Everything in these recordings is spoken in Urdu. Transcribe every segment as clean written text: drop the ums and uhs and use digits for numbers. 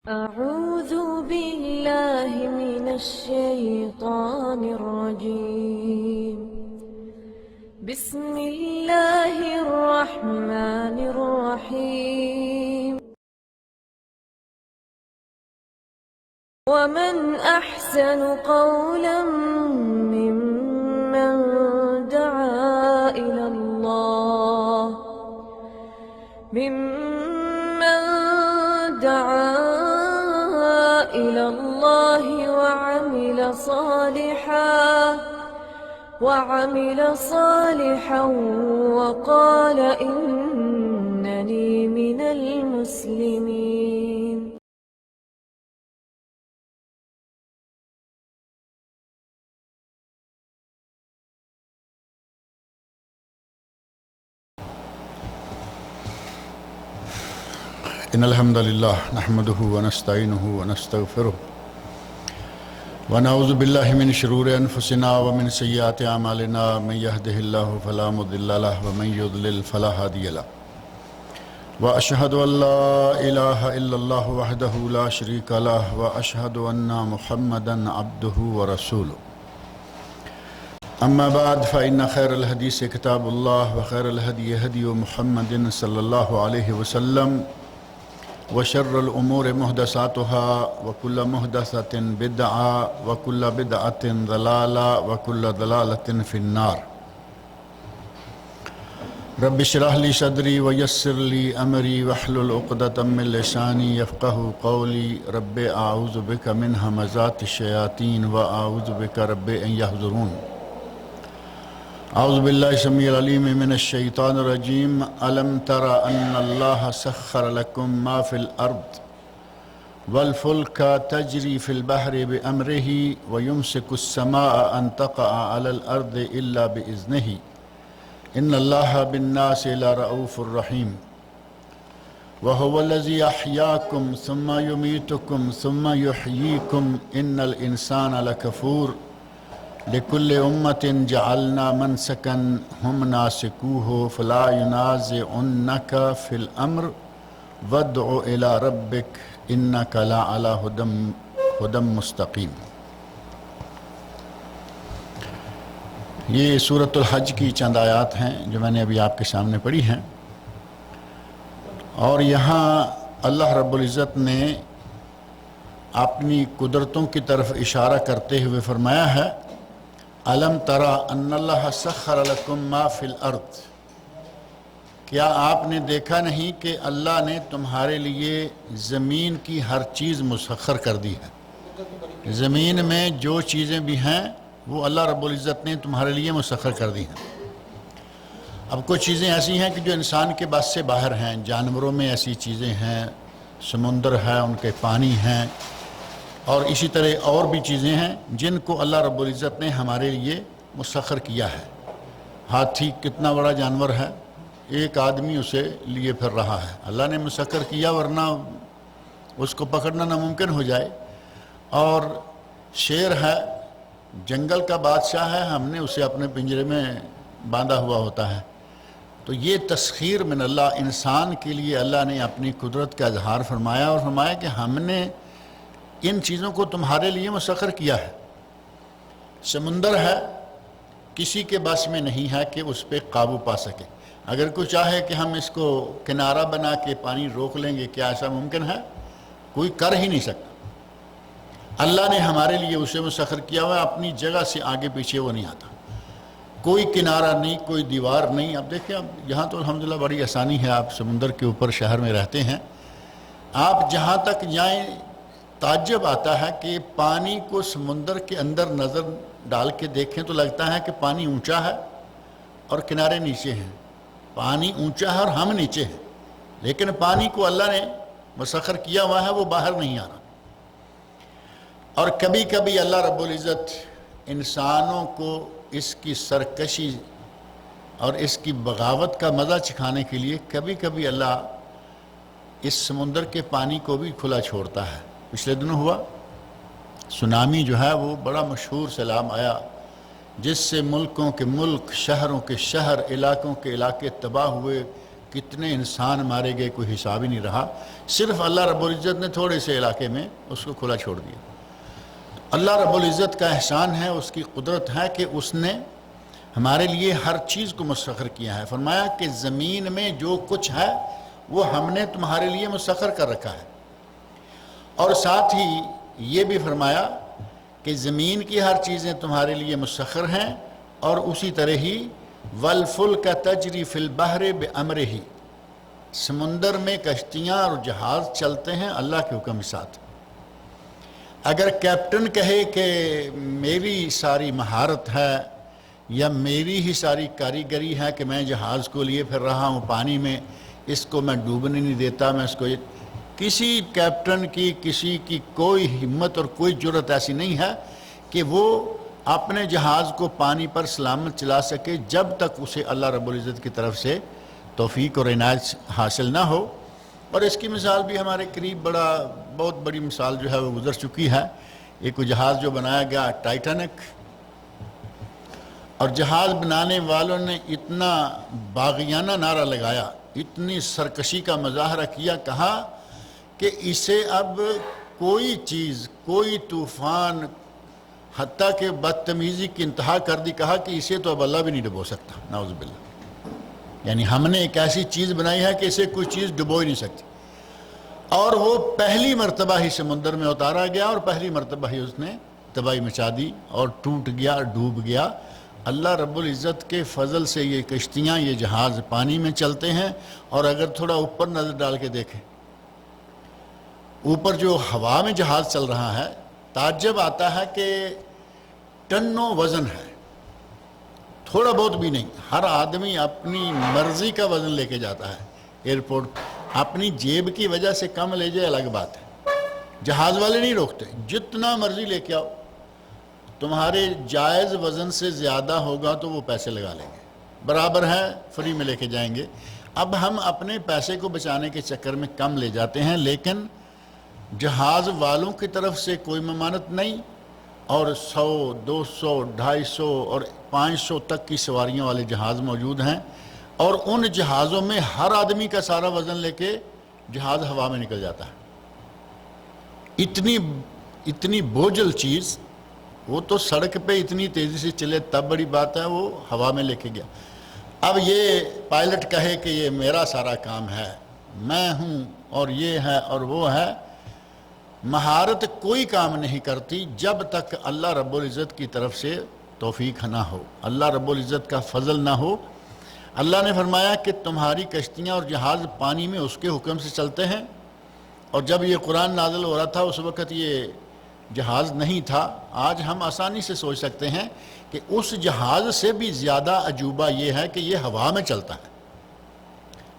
أعوذ بالله من الشيطان الرجيم. بسم الله الرحمن الرحيم. ومن أحسن قولا ممن دعا إلى الله وعمل صالحا وقال إنني من المسلمين. إن الحمد لله نحمده ونستعينه ونستغفره ونعوذ بالله من شرور أنفسنا ومن سيئات أعمالنا من يهده الله فلا مضل له ومن يضلل فلا هادي له وأشهد أن لا إله إلا الله وحده لا شريك له وأشهد أن محمدا عبده ورسوله. أما بعد فإن خير الحديث كتاب الله وخير الهدي هدي محمد صلى الله عليه وسلم وشر الأمور محدثاتها وكل محدثة بدعة وكل بدعة ضلالة وكل ضلالة في النار. رب اشرح لي صدري ويسر لي أمري واحلل عقدة من لساني يفقهوا قولي. رب أعوذ بك من همزات الشياطين وأعوذ بك رب أن يحضرون. اعوذ باللہ السمیع العلیم من الشیطان الرجیم. الم تر ان اللہ سخر لکم ما فی الارض والفلک تجری فی البحر بامرہ ویمسک السماء ان تقع علی الارض الا باذنہ ان اللہ بالناس لرؤوف الرحیم وهو الذی احیاکم ثم یمیتکم ثم یحییکم ان الانسان لکفور لِكُلِّ أُمَّةٍ جَعَلْنَا مَنْسَكًا هُمْ نَاسِكُوهُ فَلَا يُنَازِعُنَّكَ فِي الْأَمْرِ وَادْعُ إِلَى رَبِّكَ إِنَّكَ لَعَلَى هُدًى مُسْتَقِيمٍ. یہ سورۃ الحج کی چند آیات ہیں جو میں نے ابھی آپ کے سامنے پڑھی ہیں، اور یہاں اللہ رب العزت نے اپنی قدرتوں کی طرف اشارہ کرتے ہوئے فرمایا ہے الم ترى ان اللہ سخر لکم ما فی الارض. کیا آپ نے دیکھا نہیں کہ اللہ نے تمہارے لیے زمین کی ہر چیز مسخر کر دی ہے. زمین میں جو چیزیں بھی ہیں وہ اللہ رب العزت نے تمہارے لیے مسخر کر دی ہیں. اب کچھ چیزیں ایسی ہیں کہ جو انسان کے بس سے باہر ہیں. جانوروں میں ایسی چیزیں ہیں، سمندر ہے، ان کے پانی ہیں، اور اسی طرح اور بھی چیزیں ہیں جن کو اللہ رب العزت نے ہمارے لیے مسخر کیا ہے. ہاتھی کتنا بڑا جانور ہے، ایک آدمی اسے لیے پھر رہا ہے. اللہ نے مسخر کیا ورنہ اس کو پکڑنا ناممکن ہو جائے. اور شیر ہے، جنگل کا بادشاہ ہے، ہم نے اسے اپنے پنجرے میں باندھا ہوا ہوتا ہے. تو یہ تسخیر من اللہ، انسان کے لیے اللہ نے اپنی قدرت کا اظہار فرمایا اور فرمایا کہ ہم نے ان چیزوں کو تمہارے لیے مسخر کیا ہے. سمندر ہے، کسی کے بس میں نہیں ہے کہ اس پہ قابو پا سکے. اگر کوئی چاہے کہ ہم اس کو کنارہ بنا کے پانی روک لیں گے، کیا ایسا ممکن ہے؟ کوئی کر ہی نہیں سکتا. اللہ نے ہمارے لیے اسے مسخر کیا ہوا ہے، اپنی جگہ سے آگے پیچھے وہ نہیں آتا. کوئی کنارہ نہیں، کوئی دیوار نہیں. اب دیکھیں، اب یہاں تو الحمدللہ بڑی آسانی ہے، آپ سمندر کے اوپر شہر میں رہتے ہیں، آپ جہاں تک جائیں تعجب آتا ہے کہ پانی کو سمندر کے اندر نظر ڈال کے دیکھیں تو لگتا ہے کہ پانی اونچا ہے اور کنارے نیچے ہیں. پانی اونچا ہے اور ہم نیچے ہیں، لیکن پانی کو اللہ نے مسخر کیا ہوا ہے، وہ باہر نہیں آ رہا. اور کبھی کبھی اللہ رب العزت انسانوں کو اس کی سرکشی اور اس کی بغاوت کا مزہ چکھانے کے لیے کبھی کبھی اللہ اس سمندر کے پانی کو بھی کھلا چھوڑتا ہے. پچھلے دنوں ہوا سونامی جو ہے، وہ بڑا مشہور سیلاب آیا جس سے ملکوں کے ملک، شہروں کے شہر، علاقوں کے علاقے تباہ ہوئے. کتنے انسان مارے گئے کوئی حساب ہی نہیں رہا، صرف اللہ رب العزت نے تھوڑے سے علاقے میں اس کو کھلا چھوڑ دیا۔ اللہ رب العزت کا احسان ہے، اس کی قدرت ہے کہ اس نے ہمارے لیے ہر چیز کو مسخر کیا ہے۔ فرمایا کہ زمین میں جو کچھ ہے وہ ہم نے تمہارے لیے مسخر کر رکھا ہے، اور ساتھ ہی یہ بھی فرمایا کہ زمین کی ہر چیزیں تمہارے لیے مسخر ہیں، اور اسی طرح ہی وَالْفُلْكَ تَجْرِي فِي الْبَحْرِ بِأَمْرِهِ، سمندر میں کشتیاں اور جہاز چلتے ہیں اللہ کے حکم کے ساتھ۔ اگر کیپٹن کہے کہ میری ساری مہارت ہے یا میری ہی ساری کاریگری ہے کہ میں جہاز کو لیے پھر رہا ہوں پانی میں، اس کو میں ڈوبنے نہیں دیتا، میں اس کو، کسی کیپٹن کی کسی کی کوئی ہمت اور کوئی جرت ایسی نہیں ہے کہ وہ اپنے جہاز کو پانی پر سلامت چلا سکے جب تک اسے اللہ رب العزت کی طرف سے توفیق اور عنایت حاصل نہ ہو۔ اور اس کی مثال بھی ہمارے قریب بہت بڑی مثال جو ہے وہ گزر چکی ہے۔ ایک جہاز جو بنایا گیا ٹائٹینک، اور جہاز بنانے والوں نے اتنا باغیانہ نعرہ لگایا، اتنی سرکشی کا مظاہرہ کیا، کہا کہ اسے اب کوئی چیز، کوئی طوفان، حتیٰ کہ بدتمیزی کی انتہا کر دی، کہا کہ اسے تو اب اللہ بھی نہیں ڈبو سکتا، نعوذ باللہ۔ یعنی ہم نے ایک ایسی چیز بنائی ہے کہ اسے کوئی چیز ڈبو ہی نہیں سکتی، اور وہ پہلی مرتبہ ہی سمندر میں اتارا گیا اور پہلی مرتبہ ہی اس نے تباہی مچا دی اور ٹوٹ گیا، ڈوب گیا۔ اللہ رب العزت کے فضل سے یہ کشتیاں، یہ جہاز پانی میں چلتے ہیں، اور اگر تھوڑا اوپر نظر ڈال کے دیکھیں، اوپر جو ہوا میں جہاز چل رہا ہے، تعجب آتا ہے کہ ٹنوں وزن ہے، تھوڑا بہت بھی نہیں۔ ہر آدمی اپنی مرضی کا وزن لے کے جاتا ہے ایئرپورٹ، اپنی جیب کی وجہ سے کم لے جائے الگ بات ہے، جہاز والے نہیں روکتے، جتنا مرضی لے کے آؤ، تمہارے جائز وزن سے زیادہ ہوگا تو وہ پیسے لگا لیں گے، برابر ہے فری میں لے کے جائیں گے۔ اب ہم اپنے پیسے کو بچانے کے چکر میں کم لے جاتے ہیں، لیکن جہاز والوں کی طرف سے کوئی ممانت نہیں، اور 100، 200، 250 اور 500 تک کی سواریوں والے جہاز موجود ہیں، اور ان جہازوں میں ہر آدمی کا سارا وزن لے کے جہاز ہوا میں نکل جاتا ہے۔ اتنی بوجھل چیز، وہ تو سڑک پہ اتنی تیزی سے چلے تب بڑی بات ہے، وہ ہوا میں لے کے گیا۔ اب یہ پائلٹ کہے کہ یہ میرا سارا کام ہے، میں ہوں، اور یہ ہے اور وہ ہے، مہارت کوئی کام نہیں کرتی جب تک اللہ رب العزت کی طرف سے توفیق نہ ہو، اللہ رب العزت کا فضل نہ ہو۔ اللہ نے فرمایا کہ تمہاری کشتیاں اور جہاز پانی میں اس کے حکم سے چلتے ہیں، اور جب یہ قرآن نازل ہو رہا تھا اس وقت یہ جہاز نہیں تھا۔ آج ہم آسانی سے سوچ سکتے ہیں کہ اس جہاز سے بھی زیادہ عجوبہ یہ ہے کہ یہ ہوا میں چلتا ہے،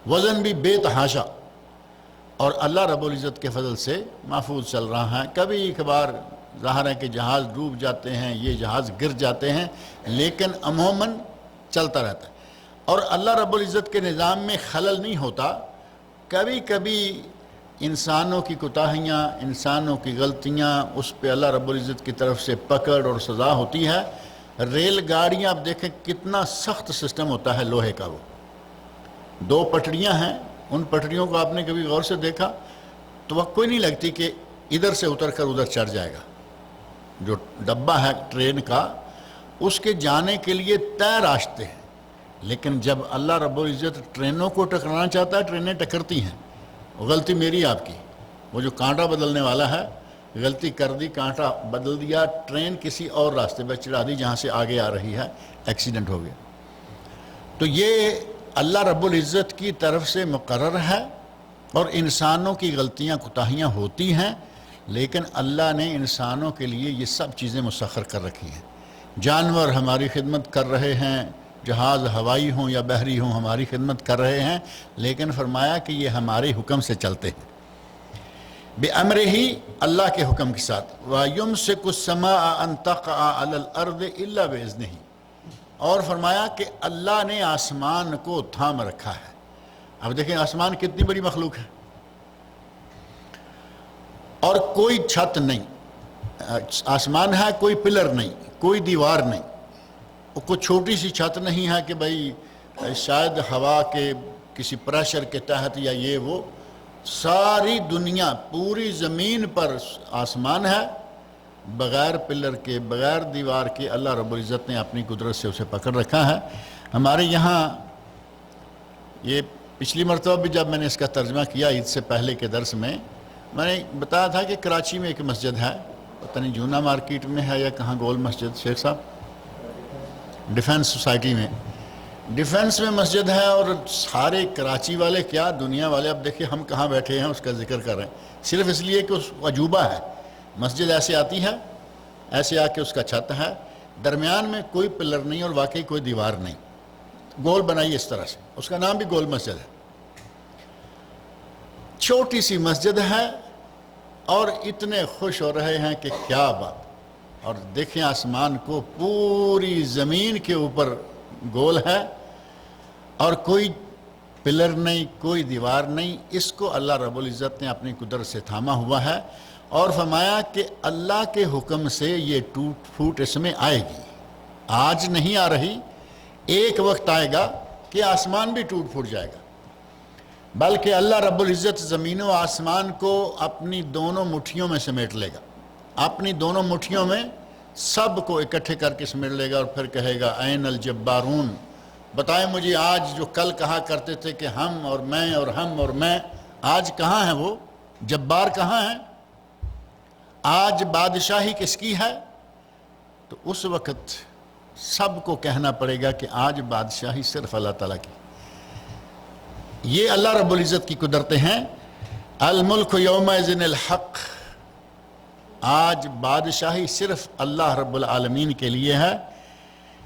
وزن بھی بے تحاشا، اور اللہ رب العزت کے فضل سے محفوظ چل رہا ہے۔ کبھی کبھار ظاہر ہے کہ جہاز ڈوب جاتے ہیں، یہ جہاز گر جاتے ہیں، لیکن عموماً چلتا رہتا ہے، اور اللہ رب العزت کے نظام میں خلل نہیں ہوتا۔ کبھی کبھی انسانوں کی کوتاہیاں، انسانوں کی غلطیاں، اس پہ اللہ رب العزت کی طرف سے پکڑ اور سزا ہوتی ہے۔ ریل گاڑیاں آپ دیکھیں کتنا سخت سسٹم ہوتا ہے لوہے کا، وہ 2 پٹڑیاں ہیں، ان پٹڑیوں کو آپ نے کبھی غور سے دیکھا؟ توقع نہیں لگتی کہ ادھر سے اتر کر ادھر چڑھ جائے گا۔ جو ڈبہ ہے ٹرین کا، اس کے جانے کے لیے طے راستے ہیں، لیکن جب اللہ رب العزت ٹرینوں کو ٹکرانا چاہتا ہے ٹرینیں ٹکرتی ہیں۔ غلطی میری آپ کی، وہ جو کانٹا بدلنے والا ہے، غلطی کر دی، کانٹا بدل دیا، ٹرین کسی اور راستے پہ چڑھا دی جہاں سے آگے آ رہی ہے، ایکسیڈنٹ ہو گیا۔ تو یہ اللہ رب العزت کی طرف سے مقرر ہے، اور انسانوں کی غلطیاں کوتاہیاں ہوتی ہیں، لیکن اللہ نے انسانوں کے لیے یہ سب چیزیں مسخر کر رکھی ہیں۔ جانور ہماری خدمت کر رہے ہیں، جہاز ہوائی ہوں یا بحری ہوں ہماری خدمت کر رہے ہیں، لیکن فرمایا کہ یہ ہمارے حکم سے چلتے ہیں، بِأَمْرِهِ، اللہ کے حکم کے ساتھ۔ وَيُمْسِكُ السَّمَاءَ أَن تَقَعَ عَلَى الْأَرْضِ إِلَّا بِإِذْنِهِ، اور فرمایا کہ اللہ نے آسمان کو تھام رکھا ہے۔ اب دیکھیں آسمان کتنی بڑی مخلوق ہے، اور کوئی چھت نہیں، آسمان ہے، کوئی پلر نہیں، کوئی دیوار نہیں، کوئی چھوٹی سی چھت نہیں ہے کہ بھئی شاید ہوا کے کسی پریشر کے تحت یا یہ وہ، ساری دنیا پوری زمین پر آسمان ہے، بغیر پلر کے بغیر دیوار کے اللہ رب العزت نے اپنی قدرت سے اسے پکڑ رکھا ہے۔ ہمارے یہاں یہ پچھلی مرتبہ بھی جب میں نے اس کا ترجمہ کیا عید سے پہلے کے درس میں نے بتایا تھا کہ کراچی میں ایک مسجد ہے، پتہ نہیں جونا مارکیٹ میں ہے یا کہاں، گول مسجد، شیخ صاحب ڈیفنس سوسائٹی میں، ڈیفنس میں مسجد ہے، اور سارے کراچی والے کیا دنیا والے، اب دیکھیں ہم کہاں بیٹھے ہیں اس کا ذکر کر رہے ہیں، صرف اس لیے کہ اس عجوبہ ہے۔ مسجد ایسے آتی ہے، ایسے آ کے اس کا چھت ہے، درمیان میں کوئی پلر نہیں اور واقعی کوئی دیوار نہیں، گول بنائی اس طرح سے، اس کا نام بھی گول مسجد ہے۔ چھوٹی سی مسجد ہے اور اتنے خوش ہو رہے ہیں کہ کیا بات، اور دیکھیں آسمان کو، پوری زمین کے اوپر گول ہے اور کوئی پلر نہیں، کوئی دیوار نہیں، اس کو اللہ رب العزت نے اپنی قدرت سے تھاما ہوا ہے، اور فرمایا کہ اللہ کے حکم سے یہ ٹوٹ پھوٹ اس میں آئے گی، آج نہیں آ رہی، ایک وقت آئے گا کہ آسمان بھی ٹوٹ پھوٹ جائے گا، بلکہ اللہ رب العزت زمین و آسمان کو اپنی دونوں مٹھیوں میں سمیٹ لے گا، اپنی دونوں مٹھیوں میں سب کو اکٹھے کر کے سمیٹ لے گا، اور پھر کہے گا این الجبارون، بتائیں مجھے آج جو کل کہا کرتے تھے کہ ہم اور میں اور ہم اور میں، آج کہاں ہیں وہ جبار، کہاں ہیں؟ آج بادشاہی کس کی ہے؟ تو اس وقت سب کو کہنا پڑے گا کہ آج بادشاہی صرف اللہ تعالیٰ کی۔ یہ اللہ رب العزت کی قدرتیں ہیں۔ الملک یومئذ الحق، آج بادشاہی صرف اللہ رب العالمین کے لیے ہے۔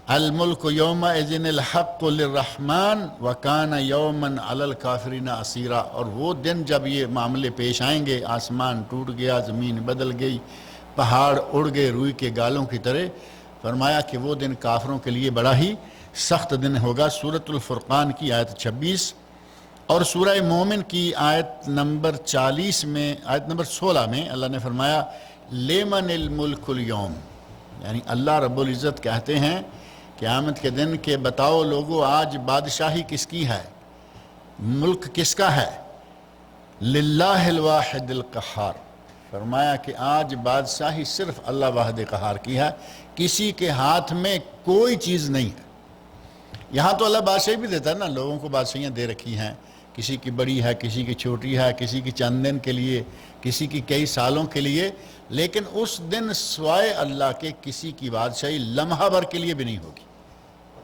الملک یومئذ الحق للرحمن وکان یوما علی الکافرین عسیرا، اور وہ دن جب یہ معاملے پیش آئیں گے، آسمان ٹوٹ گیا، زمین بدل گئی، پہاڑ اڑ گئے روئی کے گالوں کی طرح، فرمایا کہ وہ دن کافروں کے لیے بڑا ہی سخت دن ہوگا۔ سورۃ الفرقان کی آیت 26 اور سورہ مومن کی آیت نمبر 40 میں، آیت نمبر 16 میں اللہ نے فرمایا لمن الملک اليوم، یعنی اللہ رب العزت کہتے ہیں قیامت کے دن کہ بتاؤ لوگو آج بادشاہی کس کی ہے، ملک کس کا ہے؟ للہ الواحد القہار، فرمایا کہ آج بادشاہی صرف اللہ واحد قہار کی ہے، کسی کے ہاتھ میں کوئی چیز نہیں ہے۔ یہاں تو اللہ بادشاہی بھی دیتا ہے نا، لوگوں کو بادشاہیاں دے رکھی ہیں، کسی کی بڑی ہے، کسی کی چھوٹی ہے، کسی کی چند دن کے لیے، کسی کی کئی سالوں کے لیے، لیکن اس دن سوائے اللہ کے کسی کی بادشاہی لمحہ بھر کے لیے بھی نہیں ہوگی۔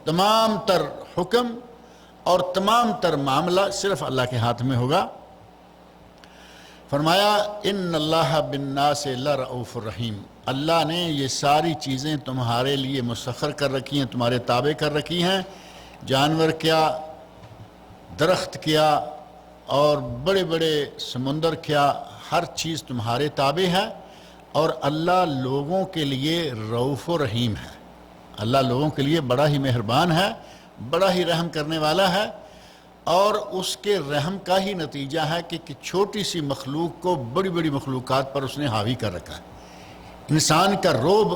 تمام تر حکم اور تمام تر معاملہ صرف اللہ کے ہاتھ میں ہوگا۔ فرمایا ان اللہ بالناس لرؤوف الرحیم، اللہ نے یہ ساری چیزیں تمہارے لیے مسخر کر رکھی ہیں، تمہارے تابع کر رکھی ہیں، جانور کیا، درخت کیا، اور بڑے بڑے سمندر کیا، ہر چیز تمہارے تابع ہے، اور اللہ لوگوں کے لیے رؤوف و رحیم ہے، اللہ لوگوں کے لیے بڑا ہی مہربان ہے، بڑا ہی رحم کرنے والا ہے، اور اس کے رحم کا ہی نتیجہ ہے کہ چھوٹی سی مخلوق کو بڑی بڑی مخلوقات پر اس نے حاوی کر رکھا ہے۔ انسان کا روب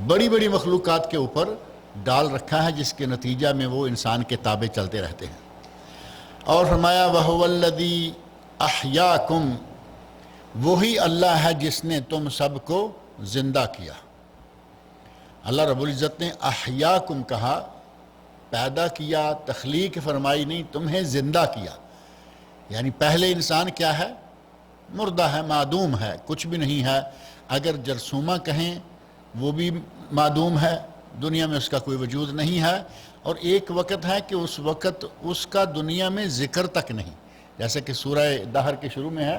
بڑی بڑی مخلوقات کے اوپر ڈال رکھا ہے، جس کے نتیجہ میں وہ انسان کے تابع چلتے رہتے ہیں۔ اور فرمایا وَهُوَ الَّذِي أَحْيَاكُمْ، وہی اللہ ہے جس نے تم سب کو زندہ کیا۔ اللہ رب العزت نے احیاکم کہا، پیدا کیا، تخلیق فرمائی نہیں، تمہیں زندہ کیا، یعنی پہلے انسان کیا ہے؟ مردہ ہے، معدوم ہے، کچھ بھی نہیں ہے، اگر جرثومہ کہیں وہ بھی معدوم ہے، دنیا میں اس کا کوئی وجود نہیں ہے، اور ایک وقت ہے کہ اس وقت اس کا دنیا میں ذکر تک نہیں، جیسے کہ سورہ دہر کے شروع میں ہے،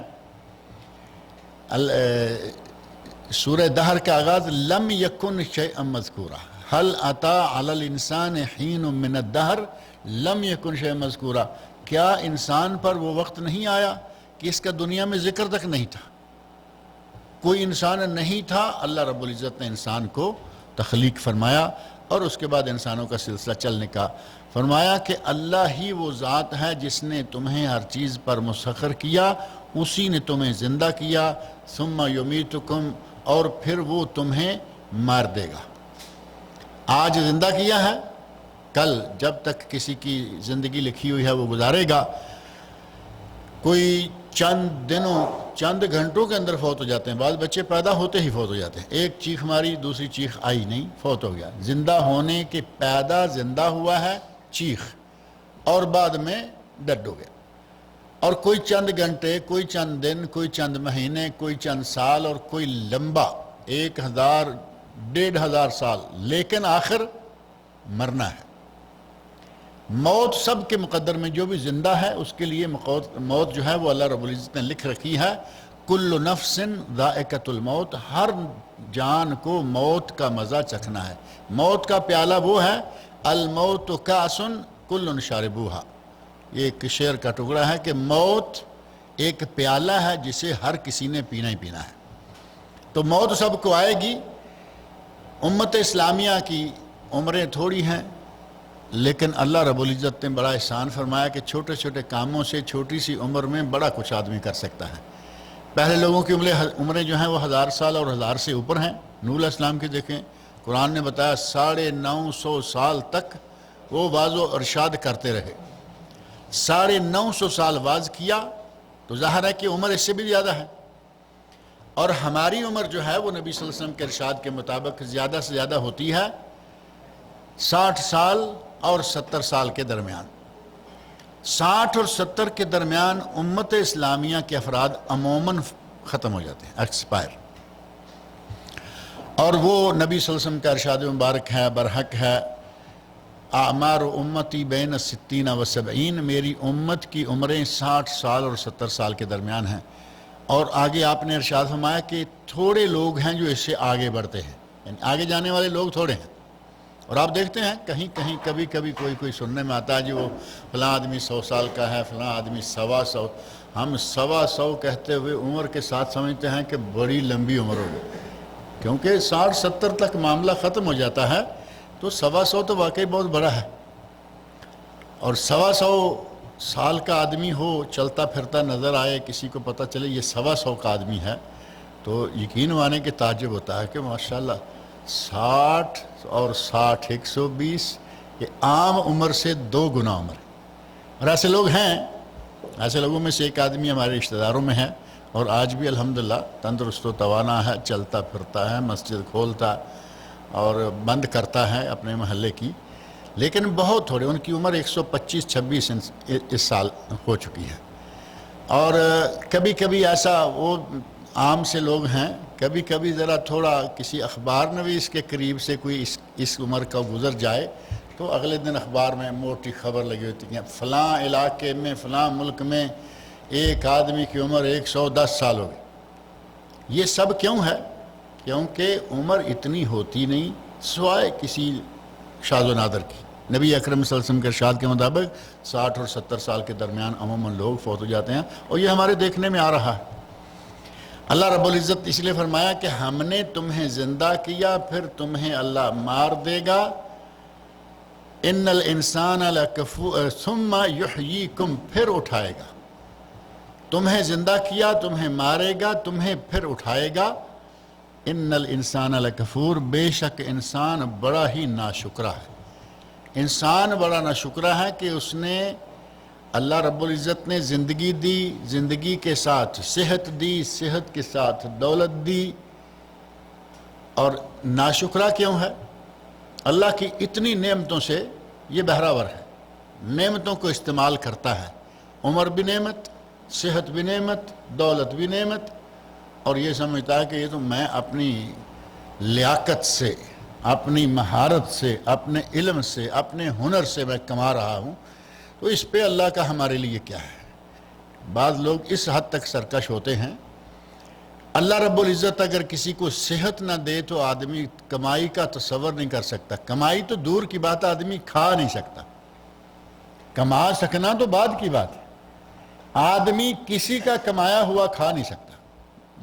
سورہ دہر کا آغاز لم یکن شیئا مذکورا، هل اتی علی الانسان حین من الدہر لم یکن شیئا مذکورا، کیا انسان پر وہ وقت نہیں آیا کہ اس کا دنیا میں ذکر تک نہیں تھا، کوئی انسان نہیں تھا، اللہ رب العزت نے انسان کو تخلیق فرمایا، اور اس کے بعد انسانوں کا سلسلہ چلنے کا۔ فرمایا کہ اللہ ہی وہ ذات ہے جس نے تمہیں ہر چیز پر مسخر کیا، اسی نے تمہیں زندہ کیا، ثم یمیتکم، اور پھر وہ تمہیں مار دے گا۔ آج زندہ کیا ہے، کل جب تک کسی کی زندگی لکھی ہوئی ہے وہ گزارے گا. کوئی چند دنوں چند گھنٹوں کے اندر فوت ہو جاتے ہیں. بعض بچے پیدا ہوتے ہی فوت ہو جاتے ہیں. ایک چیخ ماری دوسری چیخ آئی نہیں, فوت ہو گیا. زندہ ہونے کے پیدا زندہ ہوا ہے چیخ, اور بعد میں ڈیڈ ہو گیا. اور کوئی چند گھنٹے, کوئی چند دن, کوئی چند مہینے, کوئی چند سال, اور کوئی لمبا 1000 1500 سال, لیکن آخر مرنا ہے. موت سب کے مقدر میں, جو بھی زندہ ہے اس کے لیے موت جو ہے وہ اللہ رب العزت نے لکھ رکھی ہے. کل نفس ذائقۃ الموت, ہر جان کو موت کا مزہ چکھنا ہے. موت کا پیالہ وہ ہے, الموت کأس کل شاربوہا. یہ ایک شعر کا ٹکڑا ہے کہ موت ایک پیالہ ہے جسے ہر کسی نے پینا ہی پینا ہے. تو موت سب کو آئے گی. امت اسلامیہ کی عمریں تھوڑی ہیں, لیکن اللہ رب العزت نے بڑا احسان فرمایا کہ چھوٹے چھوٹے کاموں سے چھوٹی سی عمر میں بڑا کچھ آدمی کر سکتا ہے. پہلے لوگوں کی عمریں جو ہیں وہ 1000 سال اور 1000 سے اوپر ہیں. نوح علیہ السلام کی دیکھیں, قرآن نے بتایا 950 سال تک وہ واعظ و ارشاد کرتے رہے. 950 سال واعظ کیا تو ظاہر ہے کہ عمر اس سے بھی زیادہ ہے. اور ہماری عمر جو ہے وہ نبی صلی اللہ علیہ وسلم کے ارشاد کے مطابق زیادہ سے زیادہ ہوتی ہے 60 سال اور 70 سال کے درمیان. 60 اور 70 کے درمیان امت اسلامیہ کے افراد عموماً ختم ہو جاتے ہیں, ایکسپائر. اور وہ نبی صلی اللہ علیہ وسلم کا ارشاد مبارک ہے, برحق ہے, اعمار امتی بین 60 و 70, میری امت کی عمریں 60 سال اور 70 سال کے درمیان ہیں. اور آگے آپ نے ارشاد فرمایا کہ تھوڑے لوگ ہیں جو اس سے آگے بڑھتے ہیں, یعنی آگے جانے والے لوگ تھوڑے ہیں. اور آپ دیکھتے ہیں کہیں کہیں کبھی کبھی کوئی سننے میں آتا ہے جی وہ فلاں آدمی 100 سال کا ہے, فلاں آدمی 125. ہم 125 کہتے ہوئے عمر کے ساتھ سمجھتے ہیں کہ بڑی لمبی عمر ہوگی, کیونکہ 60-70 تک معاملہ ختم ہو جاتا ہے. تو 125 تو واقعی بہت بڑا ہے. اور 125 سال کا آدمی ہو, چلتا پھرتا نظر آئے, کسی کو پتہ چلے یہ 125 کا آدمی ہے, تو یقین مانے کہ تعجب ہوتا ہے کہ ماشاءاللہ 60 اور 60 120, یہ عام عمر سے 2 گنا عمر ہے. اور ایسے لوگ ہیں, ایسے لوگوں میں سے ایک آدمی ہمارے رشتہ داروں میں ہے, اور آج بھی الحمدللہ تندرست و توانا ہے, چلتا پھرتا ہے, مسجد کھولتا اور بند کرتا ہے اپنے محلے کی. لیکن بہت تھوڑے, ان کی عمر 125-26 اس سال ہو چکی ہے. اور کبھی کبھی ایسا وہ عام سے لوگ ہیں, کبھی کبھی ذرا تھوڑا کسی اخبار نویس کے قریب سے کوئی اس عمر کا گزر جائے تو اگلے دن اخبار میں موٹی خبر لگی ہوتی ہے, فلاں علاقے میں فلاں ملک میں ایک آدمی کی عمر 110 سال ہو گئی. یہ سب کیوں ہے؟ کیونکہ عمر اتنی ہوتی نہیں سوائے کسی شاذ و نادر کی. نبی اکرم صلی اللہ علیہ وسلم کے ارشاد کے مطابق 60 اور 70 سال کے درمیان عموماً لوگ فوت ہو جاتے ہیں, اور یہ ہمارے دیکھنے میں آ رہا ہے. اللہ رب العزت اس لیے فرمایا کہ ہم نے تمہیں زندہ کیا, پھر تمہیں اللہ مار دے گا. ان الانسان لکفور ثم یحییکم, پھر اٹھائے گا. تمہیں زندہ کیا, تمہیں مارے گا, تمہیں پھر اٹھائے گا. ان الانسان لکفور, بے شک انسان بڑا ہی ناشکرا ہے. انسان بڑا ناشکرا ہے کہ اس نے, اللہ رب العزت نے زندگی دی, زندگی کے ساتھ صحت دی, صحت کے ساتھ دولت دی, اور ناشکرا کیوں ہے؟ اللہ کی اتنی نعمتوں سے یہ بہراور ہے, نعمتوں کو استعمال کرتا ہے. عمر بھی نعمت, صحت بھی نعمت, دولت بھی نعمت, اور یہ سمجھتا ہے کہ یہ تو میں اپنی لیاقت سے, اپنی مہارت سے, اپنے علم سے, اپنے ہنر سے میں کما رہا ہوں, تو اس پہ اللہ کا ہمارے لیے کیا ہے. بعض لوگ اس حد تک سرکش ہوتے ہیں. اللہ رب العزت اگر کسی کو صحت نہ دے تو آدمی کمائی کا تصور نہیں کر سکتا. کمائی تو دور کی بات, آدمی کھا نہیں سکتا. کما سکنا تو بعد کی بات ہے. آدمی کسی کا کمایا ہوا کھا نہیں سکتا,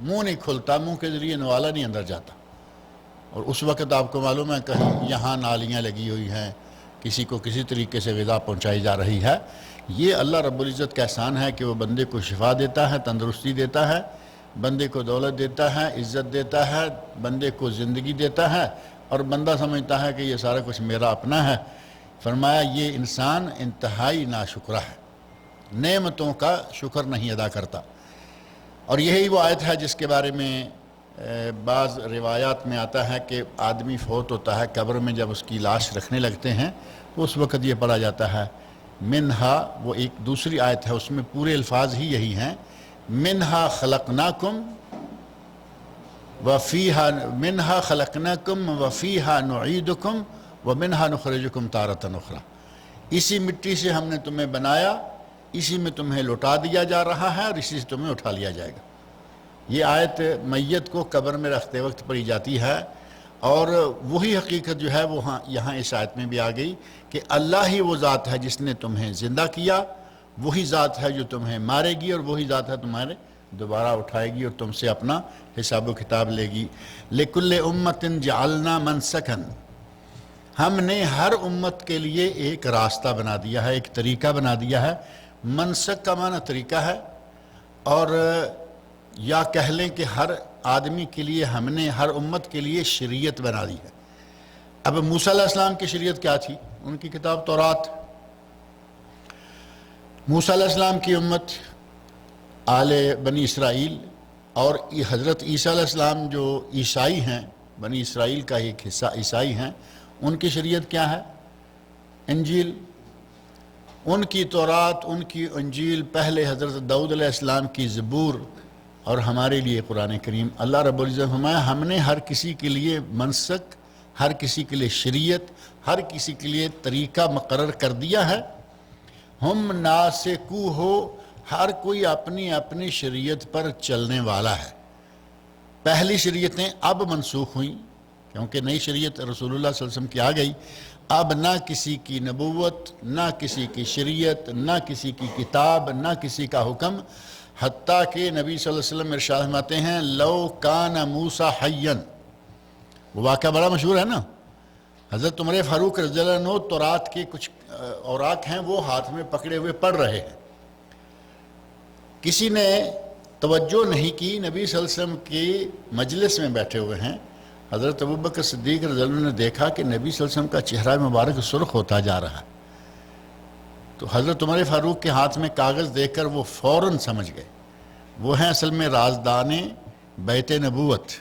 منہ نہیں کھلتا, منہ کے ذریعے نوالا نہیں اندر جاتا. اور اس وقت آپ کو معلوم ہے کہیں یہاں نالیاں لگی ہوئی ہیں, کسی کو کسی طریقے سے غذا پہنچائی جا رہی ہے. یہ اللہ رب العزت کا احسان ہے کہ وہ بندے کو شفا دیتا ہے, تندرستی دیتا ہے, بندے کو دولت دیتا ہے, عزت دیتا ہے, بندے کو زندگی دیتا ہے, اور بندہ سمجھتا ہے کہ یہ سارا کچھ میرا اپنا ہے. فرمایا یہ انسان انتہائی ناشکرہ ہے، نعمتوں کا شکر نہیں ادا کرتا۔ اور یہی وہ آیت ہے جس کے بارے میں بعض روایات میں آتا ہے کہ آدمی فوت ہوتا ہے، قبر میں جب اس کی لاش رکھنے لگتے ہیں تو اس وقت یہ پڑھا جاتا ہے منہا، وہ ایک دوسری آیت ہے اس میں پورے الفاظ ہی یہی ہیں، منہا خلقناکم وفیہا، منہا خلقناکم وفیہا نعیدکم ومنہا نخرجکم تارۃ اخری، اسی مٹی سے ہم نے تمہیں بنایا، اسی میں تمہیں لوٹا دیا جا رہا ہے اور اسی سے تمہیں اٹھا لیا جائے گا۔ یہ آیت میت کو قبر میں رکھتے وقت پڑھی جاتی ہے، اور وہی حقیقت جو ہے وہ یہاں اس آیت میں بھی آ گئی کہ اللہ ہی وہ ذات ہے جس نے تمہیں زندہ کیا، وہی ذات ہے جو تمہیں مارے گی، اور وہی ذات ہے تمہارے دوبارہ اٹھائے گی اور تم سے اپنا حساب و کتاب لے گی۔ لِكُلِّ أُمَّةٍ جَعَلْنَا مَنْسَكًا، ہم نے ہر امت کے لیے ایک راستہ بنا دیا ہے، ایک طریقہ بنا دیا ہے۔ منسک کا معنی طریقہ ہے، اور یا کہہ لیں کہ ہر آدمی کے لیے ہم نے، ہر امت کے لیے شریعت بنا دی ہے۔ اب موسیٰ علیہ السلام کی شریعت کیا تھی؟ ان کی کتاب تورات۔ موسیٰ علیہ السلام کی امت آل بنی اسرائیل، اور حضرت عیسیٰ علیہ السلام جو عیسائی ہیں، بنی اسرائیل کا ایک حصہ عیسائی ہیں، ان کی شریعت کیا ہے؟ انجیل۔ ان کی تورات، ان کی انجیل، پہلے حضرت داؤد علیہ السلام کی زبور، اور ہمارے لیے قرآن کریم۔ اللہ رب العزت فرمایا ہم نے ہر کسی کے لیے منسک، ہر کسی کے لیے شریعت، ہر کسی کے لیے طریقہ مقرر کر دیا ہے۔ ہم ناسکو ہو، ہر کوئی اپنی اپنی شریعت پر چلنے والا ہے۔ پہلی شریعتیں اب منسوخ ہوئیں کیونکہ نئی شریعت رسول اللہ صلی اللہ علیہ وسلم کی آ گئی۔ اب نہ کسی کی نبوت، نہ کسی کی شریعت، نہ کسی کی کتاب، نہ کسی کا حکم، حتیٰ کہ نبی صلی اللہ علیہ وسلم ارشاد فرماتے ہیں لو کان موسیٰ حیًّا، وہ واقعہ بڑا مشہور ہے نا، حضرت عمر فاروق رضی اللہ عنہ تورات کے کچھ اوراق ہیں وہ ہاتھ میں پکڑے ہوئے پڑھ رہے ہیں، کسی نے توجہ نہیں کی، نبی صلی اللہ علیہ وسلم کی مجلس میں بیٹھے ہوئے ہیں، حضرت ابوبکر صدیق رضی اللہ عنہ نے دیکھا کہ نبی صلی اللہ علیہ وسلم کا چہرہ مبارک سرخ ہوتا جا رہا ہے، تو حضرت عمر فاروق کے ہاتھ میں کاغذ دیکھ کر وہ فوراً سمجھ گئے، وہ ہیں اصل میں رازدان بیت نبوت،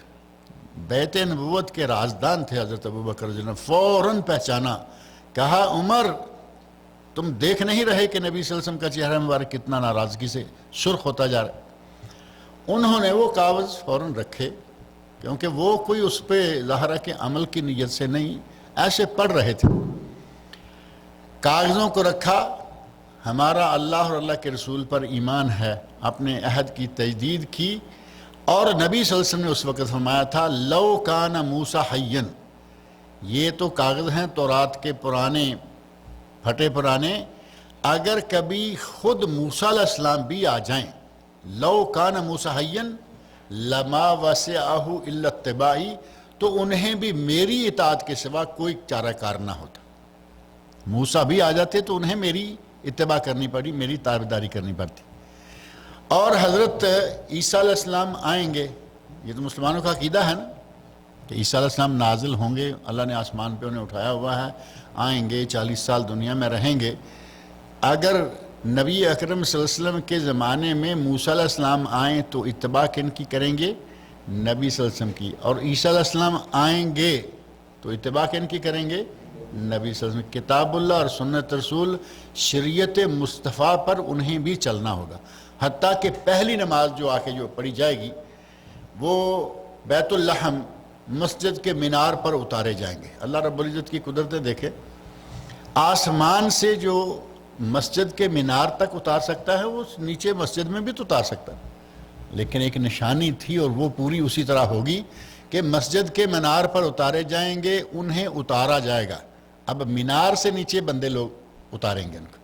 بیت نبوت کے رازدان تھے حضرت ابوبکر رضی اللہ عنہ، فوراً پہچانا، کہا عمر تم دیکھ نہیں رہے کہ نبی صلی اللہ علیہ وسلم کا چہرہ مبارک کتنا ناراضگی سے سرخ ہوتا جا رہا ہے؟ انہوں نے وہ کاغذ فوراً رکھے، کیونکہ وہ کوئی اس پہ ظاہر ہے کہ عمل کی نیت سے نہیں، ایسے پڑھ رہے تھے، کاغذوں کو رکھا، ہمارا اللہ اور اللہ کے رسول پر ایمان ہے، اپنے عہد کی تجدید کی، اور نبی صلی اللہ علیہ وسلم نے اس وقت فرمایا تھا لو کان موسیٰ حیًّا، یہ تو کاغذ ہیں تورات کے پرانے پھٹے پرانے، اگر کبھی خود موسیٰ علیہ السلام بھی آ جائیں، لو کان موسیٰ حیًّا لما وسعہ الا اتباعی، تو انہیں بھی میری اطاعت کے سوا کوئی چارہ کار نہ ہوتا، موسیٰ بھی آ جاتے تو انہیں میری اتباع کرنی پڑی، میری تابعداری کرنی پڑتی۔ اور حضرت عیسیٰ علیہ السلام آئیں گے، یہ تو مسلمانوں کا عقیدہ ہے نا کہ عیسیٰ علیہ السلام نازل ہوں گے، اللہ نے آسمان پہ انہیں اٹھایا ہوا ہے، آئیں گے 40 سال دنیا میں رہیں گے۔ اگر نبی اکرم صلی اللہ علیہ وسلم کے زمانے میں موسیٰ علیہ السلام آئیں تو اتباع کن کی کریں گے؟ نبی صلی اللہ علیہ وسلم کی، اور عیسیٰ علیہ السلام آئیں گے تو اتباع کن کی کریں گے؟ نبی صلی اللہ علیہ وسلم۔ کتاب اللہ اور سنت رسول، شریعت مصطفیٰ پر انہیں بھی چلنا ہوگا، حتیٰ کہ پہلی نماز جو آ کے جو پڑھی جائے گی وہ بیت اللحم مسجد کے مینار پر اتارے جائیں گے۔ اللہ رب العزت کی قدرتیں دیکھیں، آسمان سے جو مسجد کے مینار تک اتار سکتا ہے وہ نیچے مسجد میں بھی تو اتار سکتا ہے، لیکن ایک نشانی تھی اور وہ پوری اسی طرح ہوگی کہ مسجد کے مینار پر اتارے جائیں گے، انہیں اتارا جائے گا، اب مینار سے نیچے بندے لوگ اتاریں گے ان کو،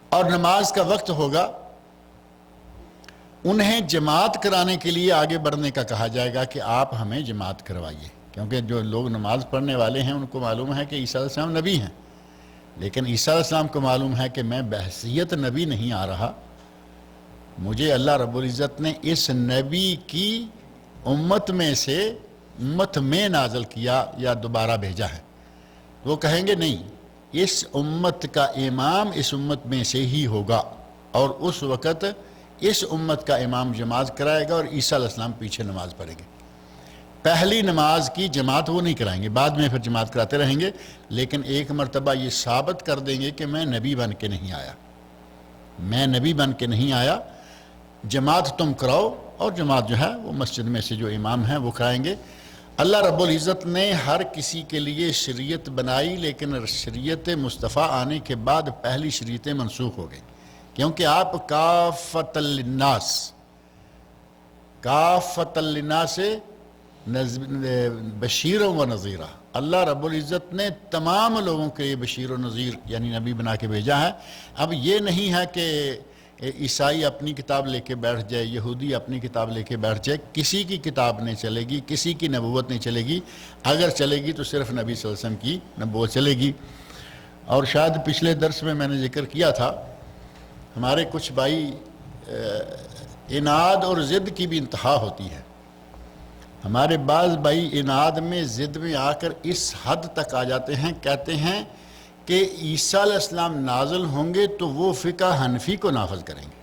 اور نماز کا وقت ہوگا، انہیں جماعت کرانے کے لیے آگے بڑھنے کا کہا جائے گا کہ آپ ہمیں جماعت کروائیے، کیونکہ جو لوگ نماز پڑھنے والے ہیں ان کو معلوم ہے کہ عیسیٰ علیہ السلام نبی ہیں، لیکن عیسیٰ علیہ السلام کو معلوم ہے کہ میں بحیثیت نبی نہیں آ رہا، مجھے اللہ رب العزت نے اس نبی کی امت میں سے امت میں نازل کیا یا دوبارہ بھیجا ہے، وہ کہیں گے نہیں، اس امت کا امام اس امت میں سے ہی ہوگا، اور اس وقت اس امت کا امام جماعت کرائے گا اور عیسیٰ علیہ السلام پیچھے نماز پڑھیں گے۔ پہلی نماز کی جماعت وہ نہیں کرائیں گے، بعد میں پھر جماعت کراتے رہیں گے، لیکن ایک مرتبہ یہ ثابت کر دیں گے کہ میں نبی بن کے نہیں آیا، میں نبی بن کے نہیں آیا، جماعت تم کراؤ، اور جماعت جو ہے وہ مسجد میں سے جو امام ہیں وہ کرائیں گے۔ اللہ رب العزت نے ہر کسی کے لیے شریعت بنائی، لیکن شریعت مصطفیٰ آنے کے بعد پہلی شریعتیں منسوخ ہو گئیں، کیونکہ آپ کافۃ للناس، کافۃ للناس بشیر و نذیرہ، اللہ رب العزت نے تمام لوگوں کے لیے بشیر و نذیر یعنی نبی بنا کے بھیجا ہے۔ اب یہ نہیں ہے کہ عیسائی اپنی کتاب لے کے بیٹھ جائے، یہودی اپنی کتاب لے کے بیٹھ جائے، کسی کی کتاب نہیں چلے گی، کسی کی نبوت نہیں چلے گی، اگر چلے گی تو صرف نبی صلی اللہ علیہ وسلم کی نبوت چلے گی۔ اور شاید پچھلے درس میں نے ذکر کیا تھا، ہمارے کچھ بھائی اناد اور ضد کی بھی انتہا ہوتی ہے، ہمارے بعض بھائی اناد میں ضد میں آ کر اس حد تک آ جاتے ہیں، کہتے ہیں کہ عیسیٰ علیہ السلام نازل ہوں گے تو وہ فقہ حنفی کو نافذ کریں گے۔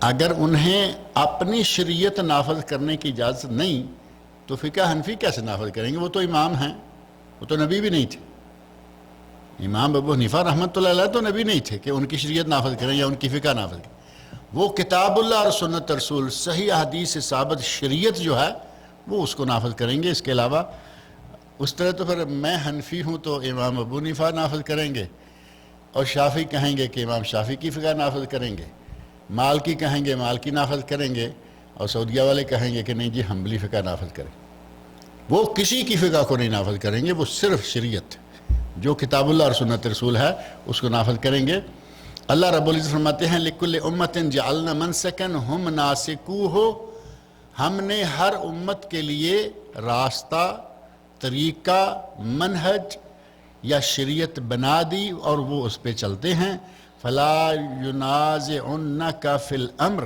اگر انہیں اپنی شریعت نافذ کرنے کی اجازت نہیں تو فقہ حنفی کیسے نافذ کریں گے؟ وہ تو امام ہیں، وہ تو نبی بھی نہیں تھے۔ امام ابو حنیفہ رحمۃ اللہ علیہ تو نبی نہیں تھے کہ ان کی شریعت نافذ کریں یا ان کی فقہ نافذ کریں۔ وہ کتاب اللہ اور سنت رسول صحیح حدیث سے ثابت شریعت جو ہے وہ اس کو نافذ کریں گے، اس کے علاوہ اس طرح تو پھر میں حنفی ہوں تو امام ابو حنیفہ نافذ کریں گے، اور شافعی کہیں گے کہ امام شافعی کی فقہ نافذ کریں گے، مالکی کہیں گے مالکی نافذ کریں گے، اور سعودیہ والے کہیں گے کہ نہیں جی حنبلی فقہ نافذ کریں۔ وہ کسی کی فقہ کو نہیں نافذ کریں گے، وہ صرف شریعت جو کتاب اللہ اور سنت رسول ہے اس کو نافذ کریں گے۔ اللہ رب العزت فرماتے ہیں لِكُلِّ أُمَّةٍ جَعَلْنَا مَنْسَكًا هُمْ نَاسِكُوهُ، ہم نے ہر امت کے لیے راستہ، طریقہ، منہج یا شریعت بنا دی اور وہ اس پہ چلتے ہیں۔ فَلَا يُنَازِعُنَّكَ فِي الْأَمْرِ،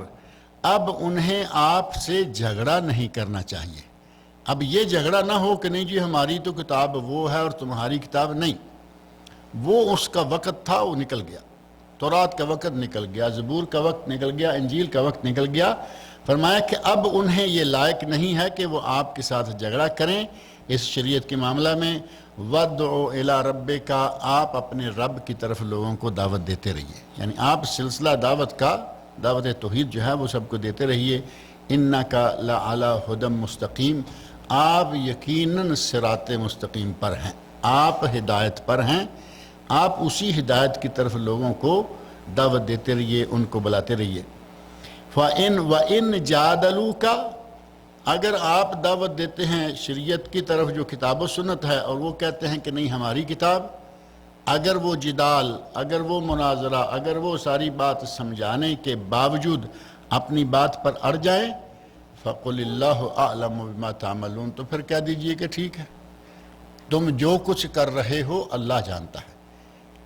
اب انہیں آپ سے جھگڑا نہیں کرنا چاہیے۔ اب یہ جھگڑا نہ ہو کہ نہیں جی ہماری تو کتاب وہ ہے اور تمہاری کتاب نہیں، وہ اس کا وقت تھا، وہ نکل گیا، تورات کا وقت نکل گیا، زبور کا وقت نکل گیا، انجیل کا وقت نکل گیا۔ فرمایا کہ اب انہیں یہ لائق نہیں ہے کہ وہ آپ کے ساتھ جھگڑا کریں اس شریعت کے معاملہ میں۔ وَادْعُ إِلَىٰ رَبِّكَ، آپ اپنے رب کی طرف لوگوں کو دعوت دیتے رہیے، یعنی آپ سلسلہ دعوت کا، دعوت توحید جو ہے وہ سب کو دیتے رہیے۔ إِنَّكَ لَعَلَىٰ هُدًى مُسْتَقِيمٍ، آپ یقیناً صراط مستقیم پر ہیں، آپ ہدایت پر ہیں، آپ اسی ہدایت کی طرف لوگوں کو دعوت دیتے رہیے، ان کو بلاتے رہیے۔ وَإِن جَادَلُوكَ، اگر آپ دعوت دیتے ہیں شریعت کی طرف جو کتاب و سنت ہے اور وہ کہتے ہیں کہ نہیں ہماری کتاب، اگر وہ جدال، اگر وہ مناظرہ، اگر وہ ساری بات سمجھانے کے باوجود اپنی بات پر اڑ جائیں، فَقُلِ اللَّهُ أَعْلَمُ بِمَا تَعْمَلُونَ، تو پھر کہہ دیجئے کہ ٹھیک ہے، تم جو کچھ کر رہے ہو اللہ جانتا ہے۔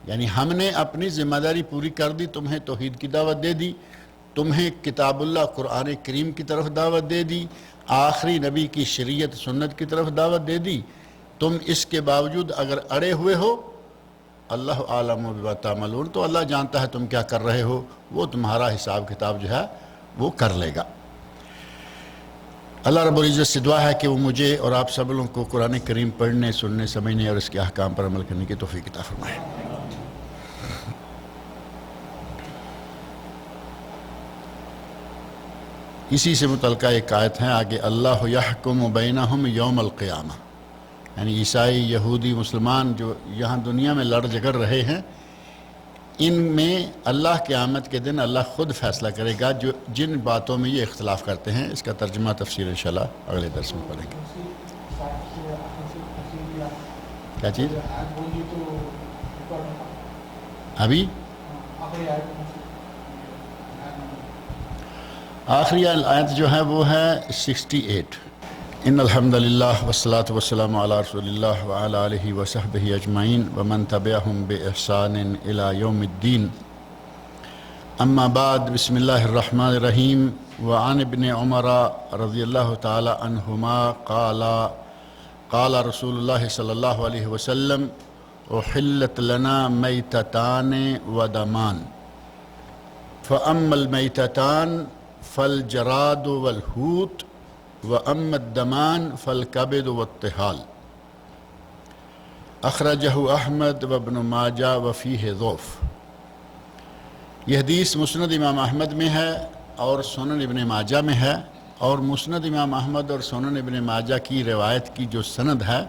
یعنی ہم نے اپنی ذمہ داری پوری کر دی، تمہیں توحید کی دعوت دے دی، تمہیں کتاب اللہ قرآن کریم کی طرف دعوت دے دی، آخری نبی کی شریعت سنت کی طرف دعوت دے دی، تم اس کے باوجود اگر اڑے ہوئے ہو، اللہ عالم بما تعملون، تو اللہ جانتا ہے تم کیا کر رہے ہو، وہ تمہارا حساب کتاب جو ہے وہ کر لے گا۔ اللہ رب العزت سے دعا ہے کہ وہ مجھے اور آپ سب لوگوں کو قرآن کریم پڑھنے، سننے، سمجھنے اور اس کے احکام پر عمل کرنے کی توفیق عطا فرمائے۔ اسی سے متعلقہ ایک آیت ہے آگے، اللہ یحکم بینہم یوم القیامہ، یعنی عیسائی، یہودی، مسلمان جو یہاں دنیا میں لڑ جھگڑ رہے ہیں، ان میں اللہ قیامت کے دن اللہ خود فیصلہ کرے گا جو جن باتوں میں یہ اختلاف کرتے ہیں۔ اس کا ترجمہ تفسیر انشاءاللہ اگلے درس میں پڑھیں گے۔ کیا چیز؟ ابھی آخری آیت جو ہے وہ ہے 68۔ ان الحمدللہ والصلاة والسلام علی رسول اللہ وعلی آلہ وصحبہ اجمعین ومن تبعہم بإحسان الی یوم الدین، اما بعد، بسم اللہ الرحمن الرحیم۔ وعن ابن عمر رضی اللہ تعالی عنہما قال قال رسول اللہ صلی اللہ علیہ وسلم احلت لنا میتتان ودمان فأما المیتتان فالجراد والحوت وأما الدمان فالکبد والطحال اخرجہ احمد وابن ماجہ وفیہ ضعف۔ یہ حدیث مسند امام احمد میں ہے اور سنن ابن ماجہ میں ہے، اور مسند امام احمد اور سنن ابن ماجہ کی روایت کی جو سند ہے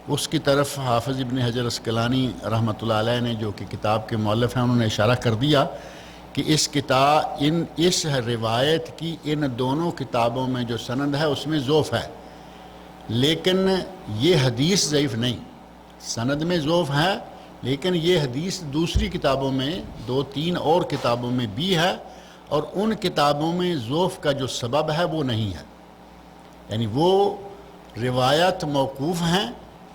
اس کی طرف حافظ ابن حجر اسقلانی رحمۃ اللہ علیہ نے، جو کہ کتاب کے مؤلف ہیں، انہوں نے اشارہ کر دیا کہ اس روایت کی ان دونوں کتابوں میں جو سند ہے اس میں ضعف ہے، لیکن یہ حدیث ضعیف نہیں۔ سند میں ضعف ہے لیکن یہ حدیث دوسری کتابوں میں 2-3 اور کتابوں میں بھی ہے، اور ان کتابوں میں ضعف کا جو سبب ہے وہ نہیں ہے، یعنی وہ روایت موقوف ہیں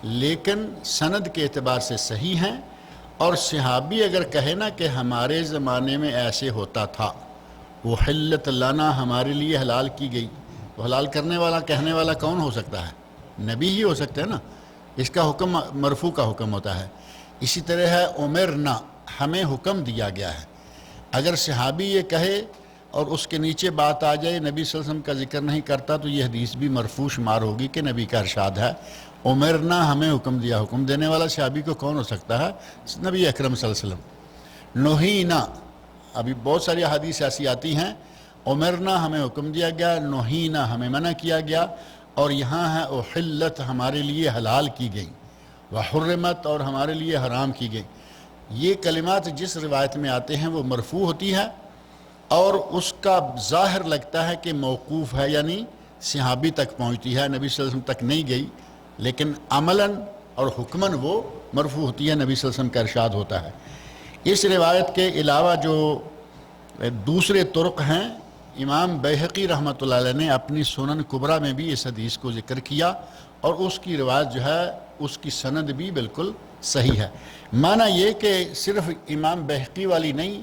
لیکن سند کے اعتبار سے صحیح ہیں، اور صحابی اگر کہے نا کہ ہمارے زمانے میں ایسے ہوتا تھا، وہ حلت لنا ہمارے لیے حلال کی گئی، تو حلال کرنے والا کہنے والا کون ہو سکتا ہے؟ نبی ہی ہو سکتے ہیں نا، اس کا حکم مرفوع کا حکم ہوتا ہے۔ اسی طرح ہے امرنا، ہمیں حکم دیا گیا ہے۔ اگر صحابی یہ کہے اور اس کے نیچے بات آ جائے نبی صلی اللہ علیہ وسلم کا ذکر نہیں کرتا تو یہ حدیث بھی مرفوع شمار ہوگی کہ نبی کا ارشاد ہے امرنا، ہمیں حکم دیا۔ حکم دینے والا صحابی کو کون ہو سکتا ہے؟ نبی اکرم صلی اللہ علیہ وسلم۔ نہینا، ابھی بہت ساری احادیث ایسی آتی ہیں، امرنا ہمیں حکم دیا گیا، نہینا ہمیں منع کیا گیا، اور یہاں ہے احلت ہمارے لیے حلال کی گئی، وحرمت اور ہمارے لیے حرام کی گئی۔ یہ کلمات جس روایت میں آتے ہیں وہ مرفوع ہوتی ہے، اور اس کا ظاہر لگتا ہے کہ موقوف ہے، یعنی صحابی تک پہنچتی ہے، نبی صلی اللہ علیہ وسلم تک نہیں گئی، لیکن عملاً اور حکماً وہ مرفوع ہوتی ہے، نبی صلی اللہ علیہ وسلم کا ارشاد ہوتا ہے۔ اس روایت کے علاوہ جو دوسرے طرق ہیں، امام بیہقی رحمۃ اللہ علیہ نے اپنی سنن کبریٰ میں بھی اس حدیث کو ذکر کیا، اور اس کی روایت جو ہے اس کی سند بھی بالکل صحیح ہے۔ معنی یہ کہ صرف امام بیہقی والی نہیں،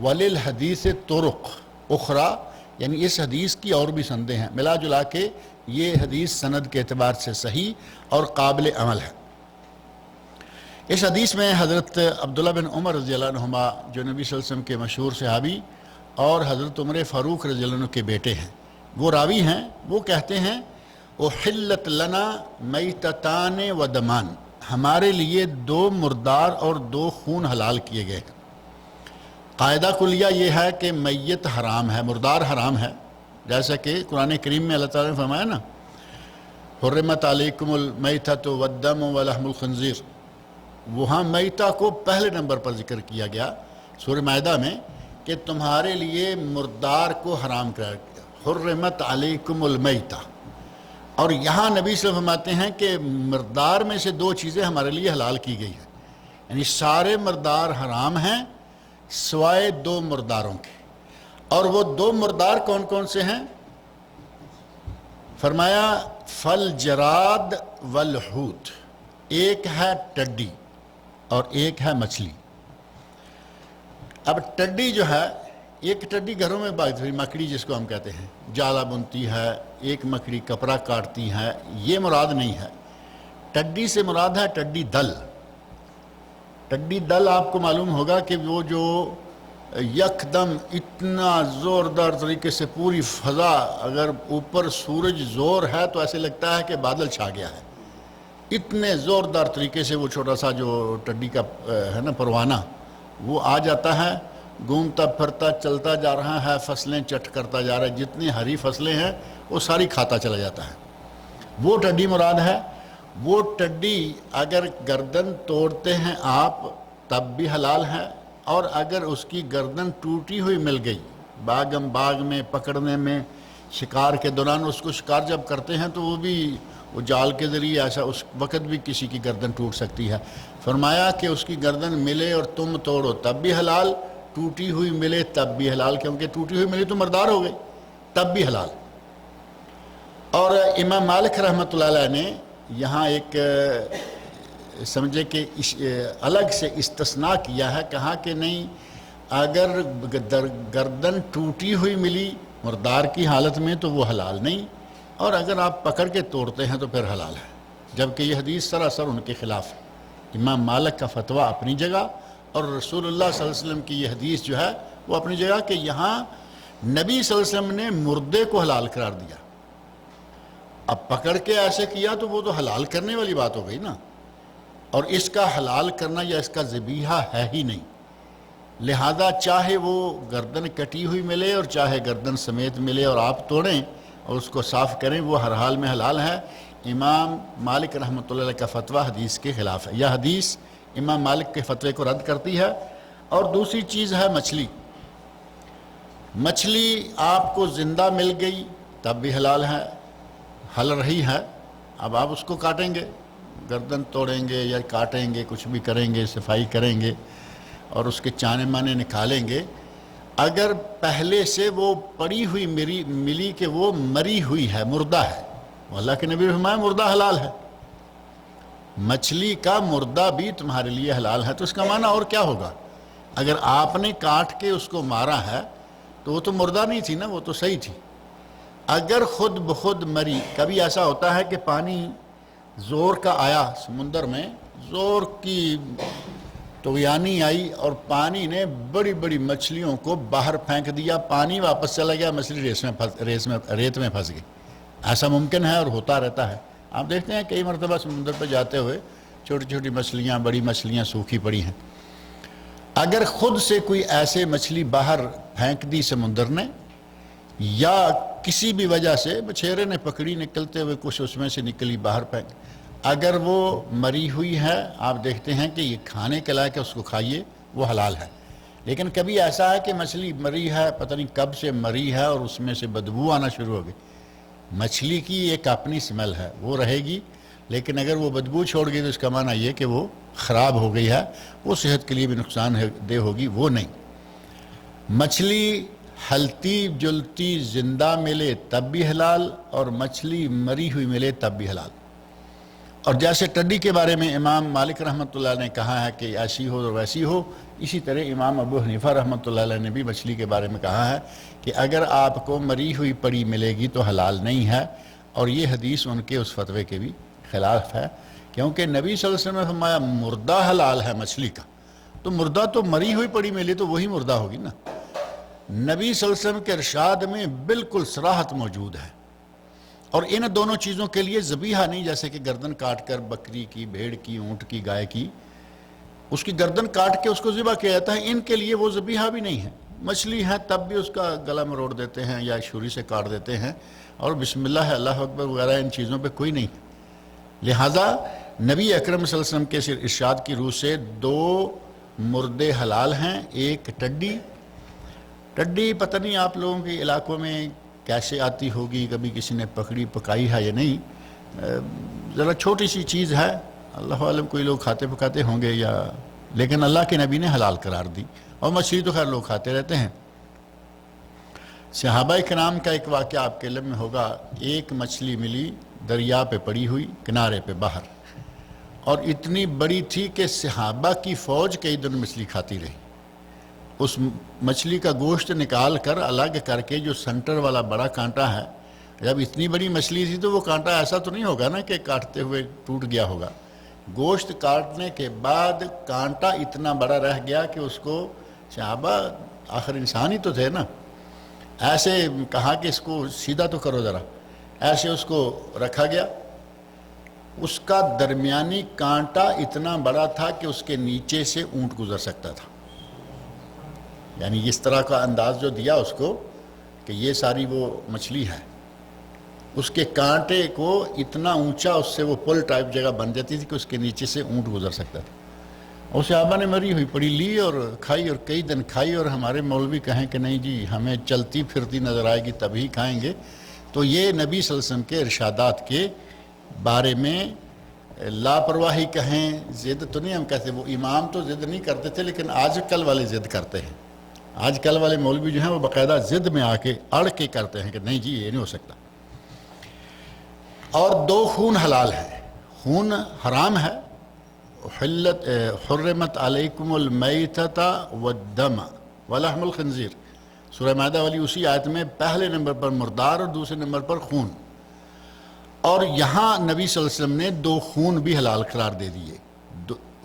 وللحدیث طرق اخرى، یعنی اس حدیث کی اور بھی سندیں ہیں، ملا جلا کے یہ حدیث سند کے اعتبار سے صحیح اور قابل عمل ہے۔ اس حدیث میں حضرت عبداللہ بن عمر رضی اللہ عنہما، جو نبی صلی اللہ علیہ وسلم کے مشہور صحابی اور حضرت عمر فاروق رضی اللہ عنہ کے بیٹے ہیں، وہ راوی ہیں، وہ کہتے ہیں احلت لنا میتتان و دمان، ہمارے لیے 2 مردار اور 2 خون حلال کیے گئے ہیں۔ قاعدہ کلیہ یہ ہے کہ میت حرام ہے، مردار حرام ہے، جیسا کہ قرآن کریم میں اللہ تعالیٰ نے فرمایا نا حرمت علیکم المیتۃ والدم ولحم الخنزیر، وہاں میتہ کو پہلے نمبر پر ذکر کیا گیا سورہ مائدہ میں کہ تمہارے لیے مردار کو حرام قرار کیا، حرمت علیکم المیتہ، اور یہاں نبی صلی اللہ علیہ وسلم فرماتے ہیں کہ مردار میں سے 2 چیزیں ہمارے لیے حلال کی گئی ہیں، یعنی سارے مردار حرام ہیں سوائے 2 مرداروں کے، اور وہ 2 مردار کون کون سے ہیں؟ فرمایا فالجراد والحوت، ایک ہے ٹڈی اور ایک ہے مچھلی۔ اب ٹڈی جو ہے، ایک ٹڈی گھروں میں باقی مکڑی جس کو ہم کہتے ہیں، جالا بنتی ہے، ایک مکڑی کپڑا کاٹتی ہے، یہ مراد نہیں ہے۔ ٹڈی سے مراد ہے ٹڈی دل۔ ٹڈی دل آپ کو معلوم ہوگا کہ وہ جو یکدم اتنا زوردار طریقے سے پوری فضا، اگر اوپر سورج زور ہے تو ایسے لگتا ہے کہ بادل چھا گیا ہے، اتنے زوردار طریقے سے وہ چھوٹا سا جو ٹڈی کا ہے نا پروانہ، وہ آ جاتا ہے، گھومتا پھرتا چلتا جا رہا ہے، فصلیں چٹ کرتا جا رہا ہے، جتنی ہری فصلیں ہیں وہ ساری کھاتا چلا جاتا ہے، وہ ٹڈی مراد ہے۔ وہ ٹڈی اگر گردن توڑتے ہیں آپ تب بھی حلال ہے، اور اگر اس کی گردن ٹوٹی ہوئی مل گئی باغ میں پکڑنے میں، شکار کے دوران اس کو شکار جب کرتے ہیں تو وہ جال کے ذریعے ایسا اس وقت بھی کسی کی گردن ٹوٹ سکتی ہے۔ فرمایا کہ اس کی گردن ملے اور تم توڑو تب بھی حلال، ٹوٹی ہوئی ملے تب بھی حلال، کیونکہ ٹوٹی ہوئی ملی تو مردار ہو گئی، تب بھی حلال۔ اور امام مالک رحمۃ اللہ علیہ نے یہاں ایک سمجھے کہ الگ سے استثناء کیا ہے، کہا کہ نہیں، اگر گردن ٹوٹی ہوئی ملی مردار کی حالت میں تو وہ حلال نہیں، اور اگر آپ پکڑ کے توڑتے ہیں تو پھر حلال ہے۔ جبکہ یہ حدیث سراسر ان کے خلاف ہے۔ امام مالک کا فتویٰ اپنی جگہ اور رسول اللہ صلی اللہ علیہ وسلم کی یہ حدیث جو ہے وہ اپنی جگہ کہ یہاں نبی صلی اللہ علیہ وسلم نے مردے کو حلال قرار دیا، اب پکڑ کے ایسے کیا تو وہ تو حلال کرنے والی بات ہو گئی نا، اور اس کا حلال کرنا یا اس کا ذبیحہ ہے ہی نہیں، لہذا چاہے وہ گردن کٹی ہوئی ملے اور چاہے گردن سمیت ملے اور آپ توڑیں اور اس کو صاف کریں، وہ ہر حال میں حلال ہے۔ امام مالک رحمۃ اللہ علیہ کا فتویٰ حدیث کے خلاف ہے، یہ حدیث امام مالک کے فتوے کو رد کرتی ہے۔ اور دوسری چیز ہے مچھلی، مچھلی آپ کو زندہ مل گئی تب بھی حلال ہے، ہل رہی ہے، اب آپ اس کو کاٹیں گے، گردن توڑیں گے یا کاٹیں گے، کچھ بھی کریں گے، صفائی کریں گے اور اس کے چانے مانے نکالیں گے، اگر پہلے سے وہ پڑی ہوئی ملی کہ وہ مری ہوئی ہے، مردہ ہے، اللہ کے نبی فرمایا مردہ حلال ہے، مچھلی کا مردہ بھی تمہارے لیے حلال ہے، تو اس کا معنی اور کیا ہوگا؟ اگر آپ نے کاٹ کے اس کو مارا ہے تو وہ تو مردہ نہیں تھی نا، وہ تو صحیح تھی۔ اگر خود بخود مری، کبھی ایسا ہوتا ہے کہ پانی زور کا آیا سمندر میں، زور کی طغیانی آئی اور پانی نے بڑی بڑی مچھلیوں کو باہر پھینک دیا، پانی واپس چلا گیا، مچھلی ریت میں پھنس گئی، ایسا ممکن ہے اور ہوتا رہتا ہے۔ آپ دیکھتے ہیں کئی مرتبہ سمندر پہ جاتے ہوئے چھوٹی چھوٹی مچھلیاں، بڑی مچھلیاں سوکھی پڑی ہیں۔ اگر خود سے کوئی ایسے مچھلی باہر پھینک دی سمندر نے یا کسی بھی وجہ سے بچھیرے نے پکڑی نکلتے ہوئے کچھ اس میں سے نکلی باہر پھینک، اگر وہ مری ہوئی ہے آپ دیکھتے ہیں کہ یہ کھانے کے لائق ہے، اس کو کھائیے، وہ حلال ہے۔ لیکن کبھی ایسا ہے کہ مچھلی مری ہے، پتہ نہیں کب سے مری ہے اور اس میں سے بدبو آنا شروع ہو گئی، مچھلی کی ایک اپنی سمیل ہے، وہ رہے گی، لیکن اگر وہ بدبو چھوڑ گئی تو اس کا معنی یہ کہ وہ خراب ہو گئی ہے، وہ صحت کے لیے بھی نقصان دہ ہوگی، وہ نہیں۔ مچھلی ہلتی جلتی زندہ ملے تب بھی حلال اور مچھلی مری ہوئی ملے تب بھی حلال۔ اور جیسے ٹڈی کے بارے میں امام مالک رحمۃ اللہ نے کہا ہے کہ ایسی ہو اور ویسی ہو، اسی طرح امام ابو حنیفہ رحمۃ اللہ علیہ نے بھی مچھلی کے بارے میں کہا ہے کہ اگر آپ کو مری ہوئی پڑی ملے گی تو حلال نہیں ہے، اور یہ حدیث ان کے اس فتوے کے بھی خلاف ہے، کیونکہ نبی صلی اللہ علیہ وسلم نے فرمایا مردہ حلال ہے مچھلی کا، تو مردہ تو مری ہوئی پڑی ملی تو وہی مردہ ہوگی نا۔ نبی صلی اللہ علیہ وسلم کے ارشاد میں بالکل صراحت موجود ہے، اور ان دونوں چیزوں کے لیے ذبیحہ نہیں، جیسے کہ گردن کاٹ کر بکری کی، بھیڑ کی، اونٹ کی، گائے کی، اس کی گردن کاٹ کے اس کو ذبح کیا جاتا ہے، ان کے لیے وہ ذبیحہ بھی نہیں ہے۔ مچھلی ہے تب بھی اس کا گلا مروڑ دیتے ہیں یا چھری سے کاٹ دیتے ہیں، اور بسم اللہ اللہ اکبر وغیرہ ان چیزوں پہ کوئی نہیں۔ لہٰذا نبی اکرم صلی اللہ علیہ وسلم کے ارشاد کی روح سے دو مردے حلال ہیں، ایک ٹڈی پتہ نہیں آپ لوگوں کے علاقوں میں کیسے آتی ہوگی، کبھی کسی نے پکڑی پکائی ہے یا نہیں، ذرا چھوٹی سی چیز ہے، اللہ عالم کوئی لوگ کھاتے پکاتے ہوں گے یا، لیکن اللہ کے نبی نے حلال قرار دی، اور مچھلی تو خیر لوگ کھاتے رہتے ہیں۔ صحابہ کرام کا ایک واقعہ آپ کے علم میں ہوگا، ایک مچھلی ملی دریا پہ پڑی ہوئی کنارے پہ باہر، اور اتنی بڑی تھی کہ صحابہ کی فوج کئی دن مچھلی کھاتی رہی۔ اس مچھلی کا گوشت نکال کر الگ کر کے جو سنٹر والا بڑا کانٹا ہے، جب اتنی بڑی مچھلی تھی تو وہ کانٹا ایسا تو نہیں ہوگا نا کہ کاٹتے ہوئے ٹوٹ گیا ہوگا، گوشت کاٹنے کے بعد کانٹا اتنا بڑا رہ گیا کہ اس کو صحابہ آخر انسان ہی تو تھے نا، ایسے کہا کہ اس کو سیدھا تو کرو ذرا، ایسے اس کو رکھا گیا، اس کا درمیانی کانٹا اتنا بڑا تھا کہ اس کے نیچے سے اونٹ گزر سکتا تھا، یعنی اس طرح کا انداز جو دیا اس کو کہ یہ ساری وہ مچھلی ہے، اس کے کانٹے کو اتنا اونچا، اس سے وہ پل ٹائپ جگہ بن جاتی تھی کہ اس کے نیچے سے اونٹ گزر سکتا تھا، اور صحابہ نے مری ہوئی پڑی لی اور کھائی، اور کئی دن کھائی، اور ہمارے مولوی کہیں کہ نہیں جی ہمیں چلتی پھرتی نظر آئے گی تبھی کھائیں گے، تو یہ نبی صلی اللہ علیہ وسلم کے ارشادات کے بارے میں لاپرواہی کہیں، ضد تو نہیں ہم کہتے، وہ امام تو ضد نہیں کرتے تھے، لیکن آج کل والے ضد کرتے ہیں، آج کل والے مولوی جو ہیں وہ باقاعدہ ضد میں آ کے اڑ کے کرتے ہیں کہ نہیں جی یہ نہیں ہو سکتا۔ اور دو خون حلال ہے، خون حرام ہے، حرمت علیکم المیتۃ والدم ولحم الخنزیر، سورہ مائدہ والی اسی آیت میں پہلے نمبر پر مردار اور دوسرے نمبر پر خون، اور یہاں نبی صلی اللہ علیہ وسلم نے 2 خون بھی حلال قرار دے دیے.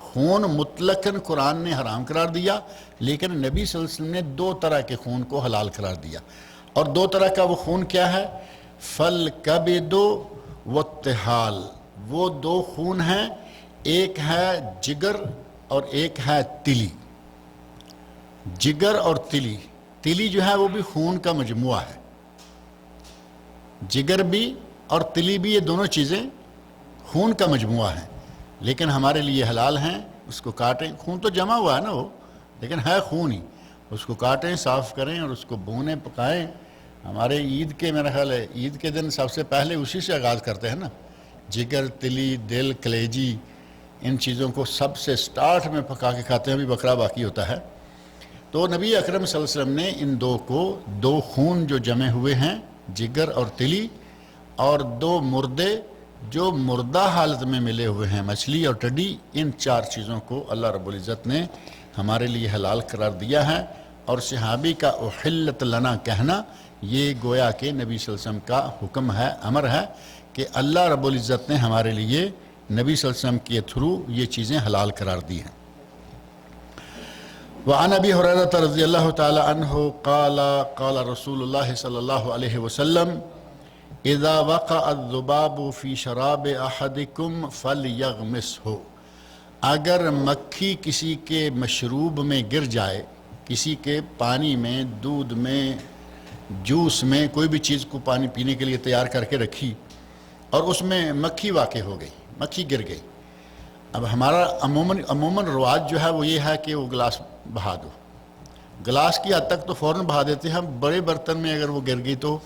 خون مطلقاً قرآن نے حرام قرار دیا، لیکن نبی صلی اللہ علیہ وسلم نے 2 طرح کے خون کو حلال قرار دیا. اور 2 طرح کا وہ خون کیا ہے؟ فالکبد والطحال. وہ 2 خون ہیں، ایک ہے جگر اور ایک ہے تلی. جگر اور تلی، تلی جو ہے وہ بھی خون کا مجموعہ ہے. جگر بھی اور تلی بھی، یہ دونوں چیزیں خون کا مجموعہ ہیں، لیکن ہمارے لیے حلال ہیں. اس کو کاٹیں، خون تو جمع ہوا ہے نا وہ، لیکن ہے خون ہی. اس کو کاٹیں، صاف کریں اور اس کو بھونیں، پکائیں. ہمارے عید کے میرا خیال ہے عید کے دن سب سے پہلے اسی سے آغاز کرتے ہیں نا. جگر، تلی، دل، کلیجی، ان چیزوں کو سب سے سٹارٹ میں پکا کے کھاتے ہیں. ابھی بکرا باقی ہوتا ہے. تو نبی اکرم صلی اللہ علیہ وسلم نے ان 2 کو، 2 خون جو جمع ہوئے ہیں، جگر اور تلی، اور 2 مردے جو مردہ حالت میں ملے ہوئے ہیں، مچھلی اور ٹڈی، ان 4 چیزوں کو اللہ رب العزت نے ہمارے لیے حلال قرار دیا ہے. اور صحابی کا احلت لنا کہنا، یہ گویا کہ نبی صلی اللہ علیہ وسلم کا حکم ہے، امر ہے کہ اللہ رب العزت نے ہمارے لیے نبی صلی اللہ علیہ وسلم کے تھرو یہ چیزیں حلال قرار دی ہیں. وعن ابی ہریرہ رضی اللہ تعالی عنہ قال قال رسول اللہ صلی اللہ علیہ وسلم اذا وقع الذباب فی شراب احدکم فلیغمسہ. اگر مکھی کسی کے مشروب میں گر جائے، کسی کے پانی میں، دودھ میں، جوس میں، کوئی بھی چیز کو پانی پینے کے لیے تیار کر کے رکھی اور اس میں مکھی واقع ہو گئی، مکھی گر گئی. اب ہمارا عموماً رواج جو ہے وہ یہ ہے کہ وہ گلاس بہا دو. گلاس کی حد تک تو فوراً بہا دیتے ہیں. بڑے برتن میں اگر وہ گر گئی تو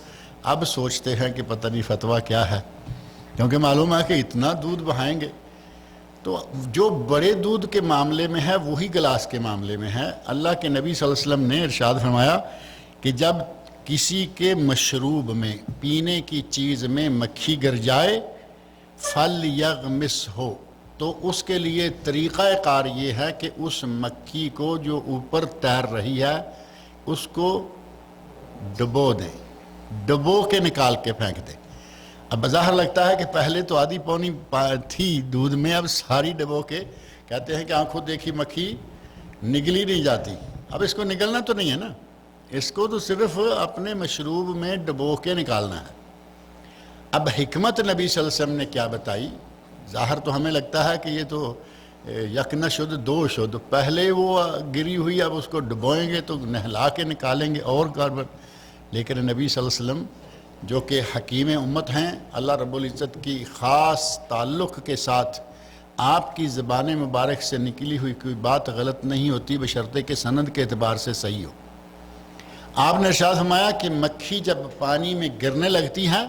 اب سوچتے ہیں کہ پتہ نہیں فتویٰ کیا ہے، کیونکہ معلوم ہے کہ اتنا دودھ بہائیں گے. تو جو بڑے دودھ کے معاملے میں ہے وہی گلاس کے معاملے میں ہے. اللہ کے نبی صلی اللہ علیہ وسلم نے ارشاد فرمایا کہ جب کسی کے مشروب میں، پینے کی چیز میں مکھی گر جائے، فَلْيَغْمِسْهُ، تو اس کے لیے طریقہ کار یہ ہے کہ اس مکھی کو جو اوپر تیر رہی ہے اس کو ڈبو دیں، ڈبو کے نکال کے پھینک دیں. اب بظاہر لگتا ہے کہ پہلے تو آدھی پونی تھی دودھ میں، اب ساری ڈبو کے. کہتے ہیں کہ آنکھوں دیکھی مکھی نگلی نہیں جاتی. اب اس کو نگلنا تو نہیں ہے نا، اس کو تو صرف اپنے مشروب میں ڈبو کے نکالنا ہے. اب حکمت نبی صلی اللہ علیہ وسلم نے کیا بتائی؟ ظاہر تو ہمیں لگتا ہے کہ یہ تو یک نہ شد دو شد، پہلے وہ گری ہوئی اب اس کو ڈبوئیں گے تو نہلا کے نکالیں گے اور کاربن. لیکن نبی صلی اللہ علیہ وسلم جو کہ حکیم امت ہیں، اللہ رب العزت کی خاص تعلق کے ساتھ آپ کی زبان مبارک سے نکلی ہوئی کوئی بات غلط نہیں ہوتی بشرطے کہ سند کے اعتبار سے صحیح ہو. آپ نے ارشاد فرمایا کہ مکھی جب پانی میں گرنے لگتی ہے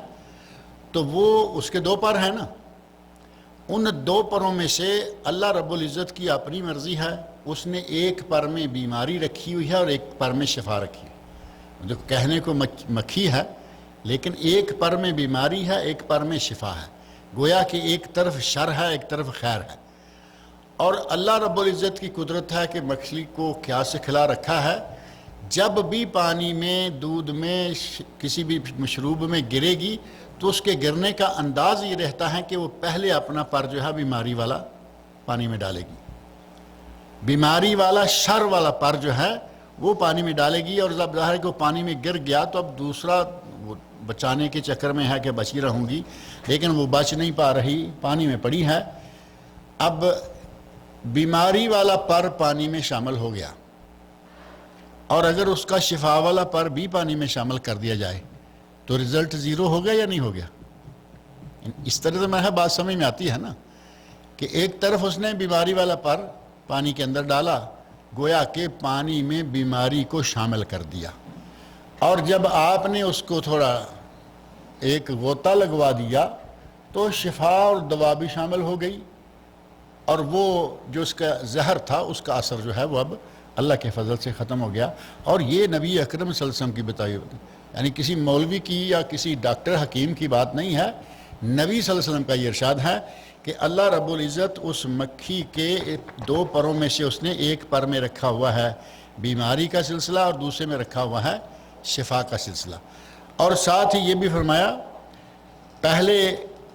تو وہ اس کے 2 پر ہیں نا، ان 2 پروں میں سے اللہ رب العزت کی اپنی مرضی ہے، اس نے ایک پر میں بیماری رکھی ہوئی ہے اور ایک پر میں شفا رکھی ہے. جو کہنے کو مکھی ہے لیکن ایک پر میں بیماری ہے، ایک پر میں شفا ہے. گویا کہ ایک طرف شر ہے، ایک طرف خیر ہے. اور اللہ رب العزت کی قدرت ہے کہ مچھلی کو کیا سے کھلا رکھا ہے، جب بھی پانی میں، دودھ میں، کسی بھی مشروب میں گرے گی تو اس کے گرنے کا انداز یہ رہتا ہے کہ وہ پہلے اپنا پر جو ہے بیماری والا پانی میں ڈالے گی. بیماری والا، شر والا پر جو ہے وہ پانی میں ڈالے گی. اور جب ظاہر کہ وہ پانی میں گر گیا تو اب دوسرا وہ بچانے کے چکر میں ہے کہ بچی رہوں گی، لیکن وہ بچ نہیں پا رہی، پانی میں پڑی ہے. اب بیماری والا پر پانی میں شامل ہو گیا اور اگر اس کا شفا والا پر بھی پانی میں شامل کر دیا جائے تو رزلٹ 0 ہو گیا یا نہیں ہو گیا؟ اس طرح سے میں بات سمجھ میں آتی ہے نا کہ ایک طرف اس نے بیماری والا پر پانی کے اندر ڈالا، گویا کہ پانی میں بیماری کو شامل کر دیا، اور جب آپ نے اس کو تھوڑا ایک غوطہ لگوا دیا تو شفا اور دوا بھی شامل ہو گئی، اور وہ جو اس کا زہر تھا اس کا اثر جو ہے وہ اب اللہ کے فضل سے ختم ہو گیا. اور یہ نبی اکرم صلی اللہ علیہ وسلم کی بتائی ہوتی، یعنی کسی مولوی کی یا کسی ڈاکٹر حکیم کی بات نہیں ہے. نبی صلی اللہ علیہ وسلم کا یہ ارشاد ہے کہ اللہ رب العزت اس مکھی کے 2 پروں میں سے اس نے ایک پر میں رکھا ہوا ہے بیماری کا سلسلہ اور دوسرے میں رکھا ہوا ہے شفا کا سلسلہ. اور ساتھ ہی یہ بھی فرمایا، پہلے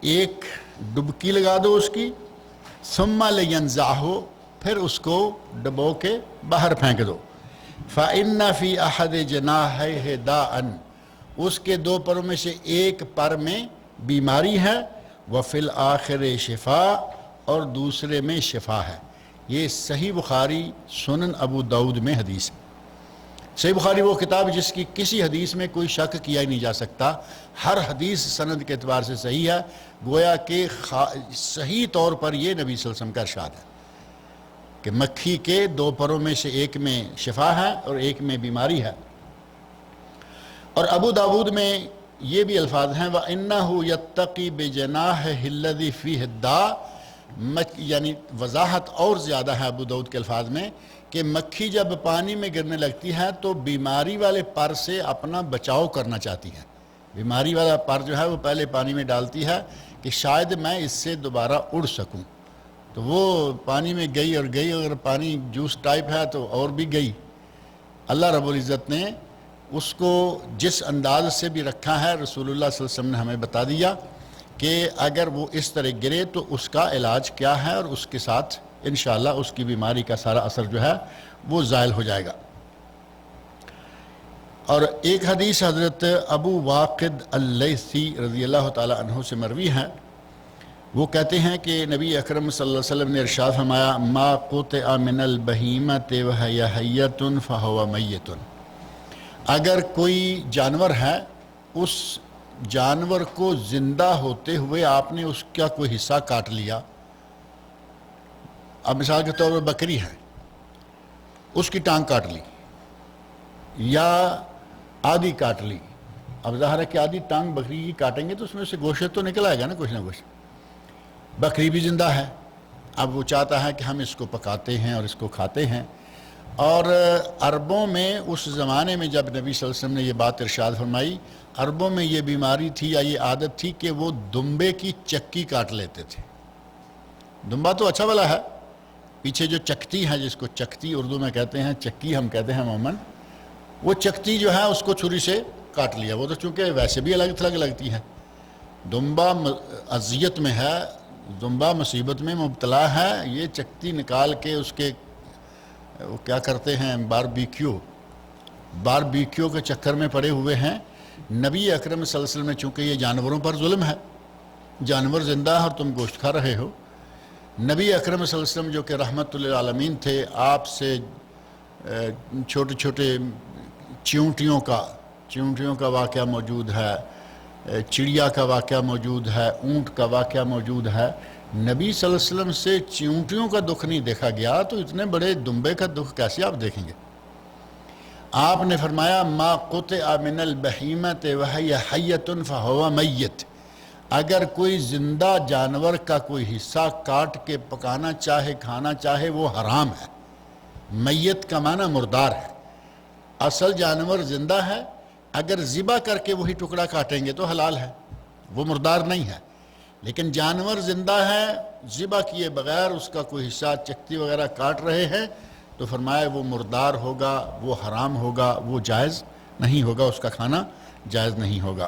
ایک ڈبکی لگا دو اس کی، ثم لینزعہ، پھر اس کو ڈبو کے باہر پھینک دو۔ فَإِنَّ فِي أَحَدِ جَنَاحَيْهِ دَاءً، اس کے دو پروں میں سے ایک پر میں بیماری ہے، وَفِي الْآخِرِ شِفَاء، اور دوسرے میں شفا ہے۔ یہ صحیح بخاری سنن ابو داؤد میں حدیث ہے۔ صحیح بخاری وہ کتاب جس کی کسی حدیث میں کوئی شک کیا ہی نہیں جا سکتا، ہر حدیث سند کے اعتبار سے صحیح ہے، گویا کہ صحیح طور پر یہ نبی صلی اللہ علیہ وسلم کا ارشاد ہے کہ مکھی کے دو پروں میں سے ایک میں شفا ہے اور ایک میں بیماری ہے۔ اور ابو داؤد میں یہ بھی الفاظ ہیں وَإِنَّهُ يَتَّقِي بِجَنَاحِهِ الَّذِي فِيهِ الدَّاءُ، یعنی وضاحت اور زیادہ ہے ابو داؤد کے الفاظ میں کہ مکھی جب پانی میں گرنے لگتی ہے تو بیماری والے پر سے اپنا بچاؤ کرنا چاہتی ہے۔ بیماری والا پر جو ہے وہ پہلے پانی میں ڈالتی ہے کہ شاید میں اس سے دوبارہ اڑ سکوں، تو وہ پانی میں گئی اور گئی، اگر پانی جوس ٹائپ ہے تو اور بھی گئی۔ اللہ رب العزت نے اس کو جس انداز سے بھی رکھا ہے، رسول اللہ صلی اللہ علیہ وسلم نے ہمیں بتا دیا کہ اگر وہ اس طرح گرے تو اس کا علاج کیا ہے، اور اس کے ساتھ انشاءاللہ اس کی بیماری کا سارا اثر جو ہے وہ زائل ہو جائے گا۔ اور ایک حدیث حضرت ابو واقد اللیثی رضی اللہ تعالی عنہ سے مروی ہے، وہ کہتے ہیں کہ نبی اکرم صلی اللہ علیہ وسلم نے ارشاد فرمایا ما قطع من البہیمۃ وہی حیۃ فہو میت، اگر کوئی جانور ہے، اس جانور کو زندہ ہوتے ہوئے آپ نے اس کا کوئی حصہ کاٹ لیا، اب مثال کے طور پر بکری ہے، اس کی ٹانگ کاٹ لی یا آدھی کاٹ لی، اب ظاہر ہے کہ آدھی ٹانگ بکری کی کاٹیں گے تو اس میں سے گوشت تو نکل آئے گا نا کچھ نہ کچھ۔ بکری بھی زندہ ہے، اب وہ چاہتا ہے کہ ہم اس کو پکاتے ہیں اور اس کو کھاتے ہیں، اور عربوں میں اس زمانے میں جب نبی صلی اللہ علیہ وسلم نے یہ بات ارشاد فرمائی، عربوں میں یہ بیماری تھی یا یہ عادت تھی کہ وہ دمبے کی چکی کاٹ لیتے تھے۔ دمبا تو اچھا والا ہے، پیچھے جو چکتی ہے، جس کو چکتی اردو میں کہتے ہیں، چکی ہم کہتے ہیں عموماً، وہ چکتی جو ہے اس کو چھری سے کاٹ لیا، وہ تو چونکہ ویسے بھی الگ تھلگ لگتی ہے۔ دمبا اذیت میں ہے، دمبا مصیبت میں مبتلا ہے، یہ چکتی نکال کے اس کے وہ کیا کرتے ہیں، باربیکیو کے چکر میں پڑے ہوئے ہیں۔ نبی اکرم صلی اللہ علیہ وسلم نے چونکہ یہ جانوروں پر ظلم ہے، جانور زندہ ہے اور تم گوشت کھا رہے ہو، نبی اکرم صلی اللہ علیہ وسلم جو کہ رحمت للعالمین تھے، آپ سے چھوٹے چھوٹے چیونٹیوں کا واقعہ موجود ہے، چڑیا کا واقعہ موجود ہے، اونٹ کا واقعہ موجود ہے۔ نبی صلی اللہ علیہ وسلم سے چیونٹیوں کا دکھ نہیں دیکھا گیا تو اتنے بڑے دمبے کا دکھ کیسے آپ دیکھیں گے؟ آپ نے فرمایا ما قطع من البہیمۃ وہی حیۃ فہو میت، اگر کوئی زندہ جانور کا کوئی حصہ کاٹ کے پکانا چاہے، کھانا چاہے، وہ حرام ہے۔ میت کا معنی مردار ہے، اصل جانور زندہ ہے، اگر ذبح کر کے وہی ٹکڑا کاٹیں گے تو حلال ہے، وہ مردار نہیں ہے۔ لیکن جانور زندہ ہے، ذبح کیے بغیر اس کا کوئی حصہ چکتی وغیرہ کاٹ رہے ہیں تو فرمایا وہ مردار ہوگا، وہ حرام ہوگا، وہ جائز نہیں ہوگا، اس کا کھانا جائز نہیں ہوگا۔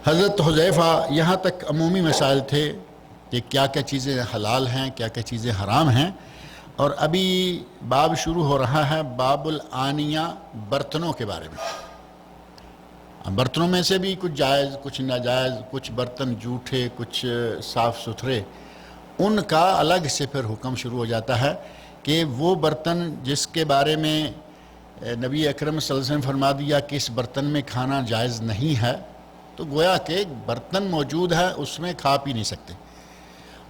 حضرت حذیفہ یہاں تک عمومی مسائل تھے کہ کیا کیا چیزیں حلال ہیں، کیا کیا چیزیں حرام ہیں، اور ابھی باب شروع ہو رہا ہے باب الآنیہ، برتنوں کے بارے میں۔ برتنوں میں سے بھی کچھ جائز، کچھ ناجائز، کچھ برتن جھوٹے، کچھ صاف ستھرے، ان کا الگ سے پھر حکم شروع ہو جاتا ہے کہ وہ برتن جس کے بارے میں نبی اکرم صلی اللہ علیہ وسلم فرما دیا کہ اس برتن میں کھانا جائز نہیں ہے، تو گویا کہ برتن موجود ہے اس میں کھا پی نہیں سکتے،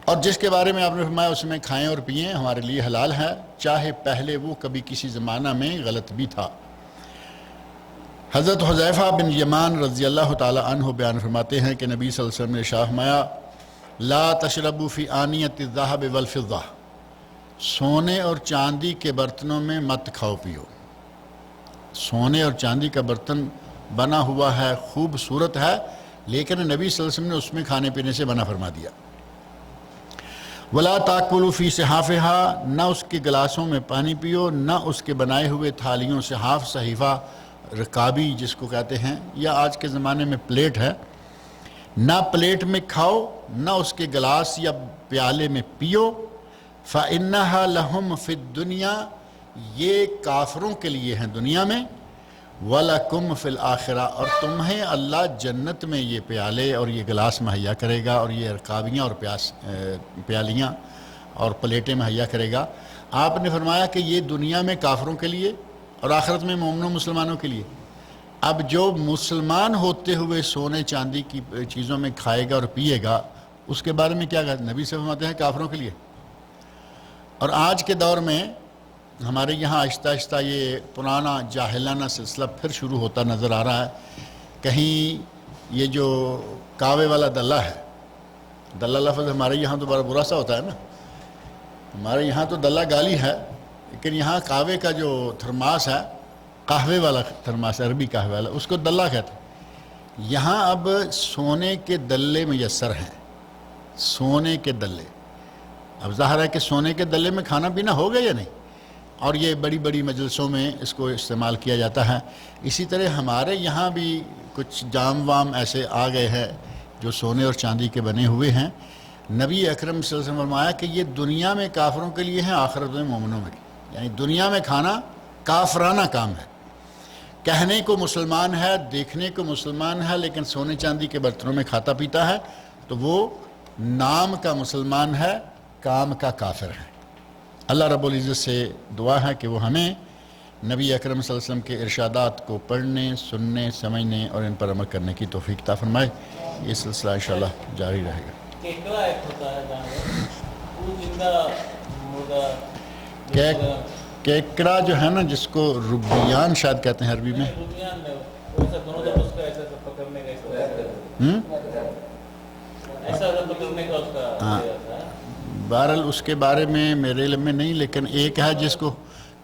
اور جس کے بارے میں آپ نے فرمایا اس میں کھائیں اور پئیں ہمارے لیے حلال ہے، چاہے پہلے وہ کبھی کسی زمانہ میں غلط بھی تھا۔ حضرت حذیفہ بن یمان رضی اللہ تعالی عنہ بیان فرماتے ہیں کہ نبی صلی اللہ علیہ وسلم نے ارشاد فرمایا لا تشربوا فی آنیۃ الذہب والفضہ، سونے اور چاندی کے برتنوں میں مت کھاؤ پیو۔ سونے اور چاندی کا برتن بنا ہوا ہے، خوبصورت ہے، لیکن نبی صلی اللہ علیہ وسلم نے اس میں کھانے پینے سے منع فرما دیا۔ ولا تاکلوا فی صحافہا، نہ اس کے گلاسوں میں پانی پیو، نہ اس کے بنائے ہوئے تھالیوں، صحاف صحیفہ، رکابی جس کو کہتے ہیں، یا آج کے زمانے میں پلیٹ ہے، نہ پلیٹ میں کھاؤ نہ اس کے گلاس یا پیالے میں پیو، فَإِنَّهَا لَهُمْ فِي الدُّنْيَا، یہ کافروں کے لیے ہیں دنیا میں، وَلَكُمْ فِي الْآخِرَةِ، اور تمہیں اللہ جنت میں یہ پیالے اور یہ گلاس مہیا کرے گا، اور یہ رکابیاں اور پیالیاں اور پلیٹیں مہیا کرے گا۔ آپ نے فرمایا کہ یہ دنیا میں کافروں کے لیے اور آخرت میں مومنوں مسلمانوں کے لیے۔ اب جو مسلمان ہوتے ہوئے سونے چاندی کی چیزوں میں کھائے گا اور پیے گا، اس کے بارے میں کیا کہا؟ نبی سے فرماتے ہیں کافروں کے لیے۔ اور آج کے دور میں ہمارے یہاں آہستہ آہستہ یہ پرانا جاہلانہ سلسلہ پھر شروع ہوتا نظر آ رہا ہے۔ کہیں یہ جو کعوے والا دلہ ہے، دلہ لفظ ہمارے یہاں تو بڑا برا سا ہوتا ہے نا، ہمارے یہاں تو دلہ گالی ہے، لیکن یہاں کعوے کا جو تھرماس ہے، قہوے والا تھرماس، عربی قہوے والا، اس کو دلہ کہتے ہیں۔ یہاں اب سونے کے دلے میسر ہیں، سونے کے دلے۔ اب ظاہر ہے کہ سونے کے دلے میں کھانا پینا ہوگا یا نہیں، اور یہ بڑی بڑی مجلسوں میں اس کو استعمال کیا جاتا ہے۔ اسی طرح ہمارے یہاں بھی کچھ جام وام ایسے آ گئے ہیں جو سونے اور چاندی کے بنے ہوئے ہیں۔ نبی اکرم صلی اللہ علیہ وسلم نے فرمایا کہ یہ دنیا میں کافروں کے لیے ہیں، آخرت میں مومنوں میں، یعنی دنیا میں کھانا کافرانہ کام ہے۔ کہنے کو مسلمان ہے، دیکھنے کو مسلمان ہے، لیکن سونے چاندی کے برتنوں میں کھاتا پیتا ہے، تو وہ نام کا مسلمان ہے، کام کا کافر ہے۔ اللہ رب العزت سے دعا ہے کہ وہ ہمیں نبی اکرم صلی اللہ علیہ وسلم کے ارشادات کو پڑھنے، سننے، سمجھنے اور ان پر عمل کرنے کی توفیق عطا فرمائے۔ یہ سلسلہ انشاءاللہ جاری رہے گا۔ کیکڑا ایک ہوتا ہے جانور، وہ زندہ مردہ کیکڑا جو ہے نا، جس کو ربیان شاید کہتے ہیں عربی میں، روبیان میں ایسا دونوں جب اس کا ایسا پکڑنے کا ایسا پکڑنے کا اس کا بہرحال اس کے بارے میں میرے علم میں نہیں، لیکن ایک ہے جس کو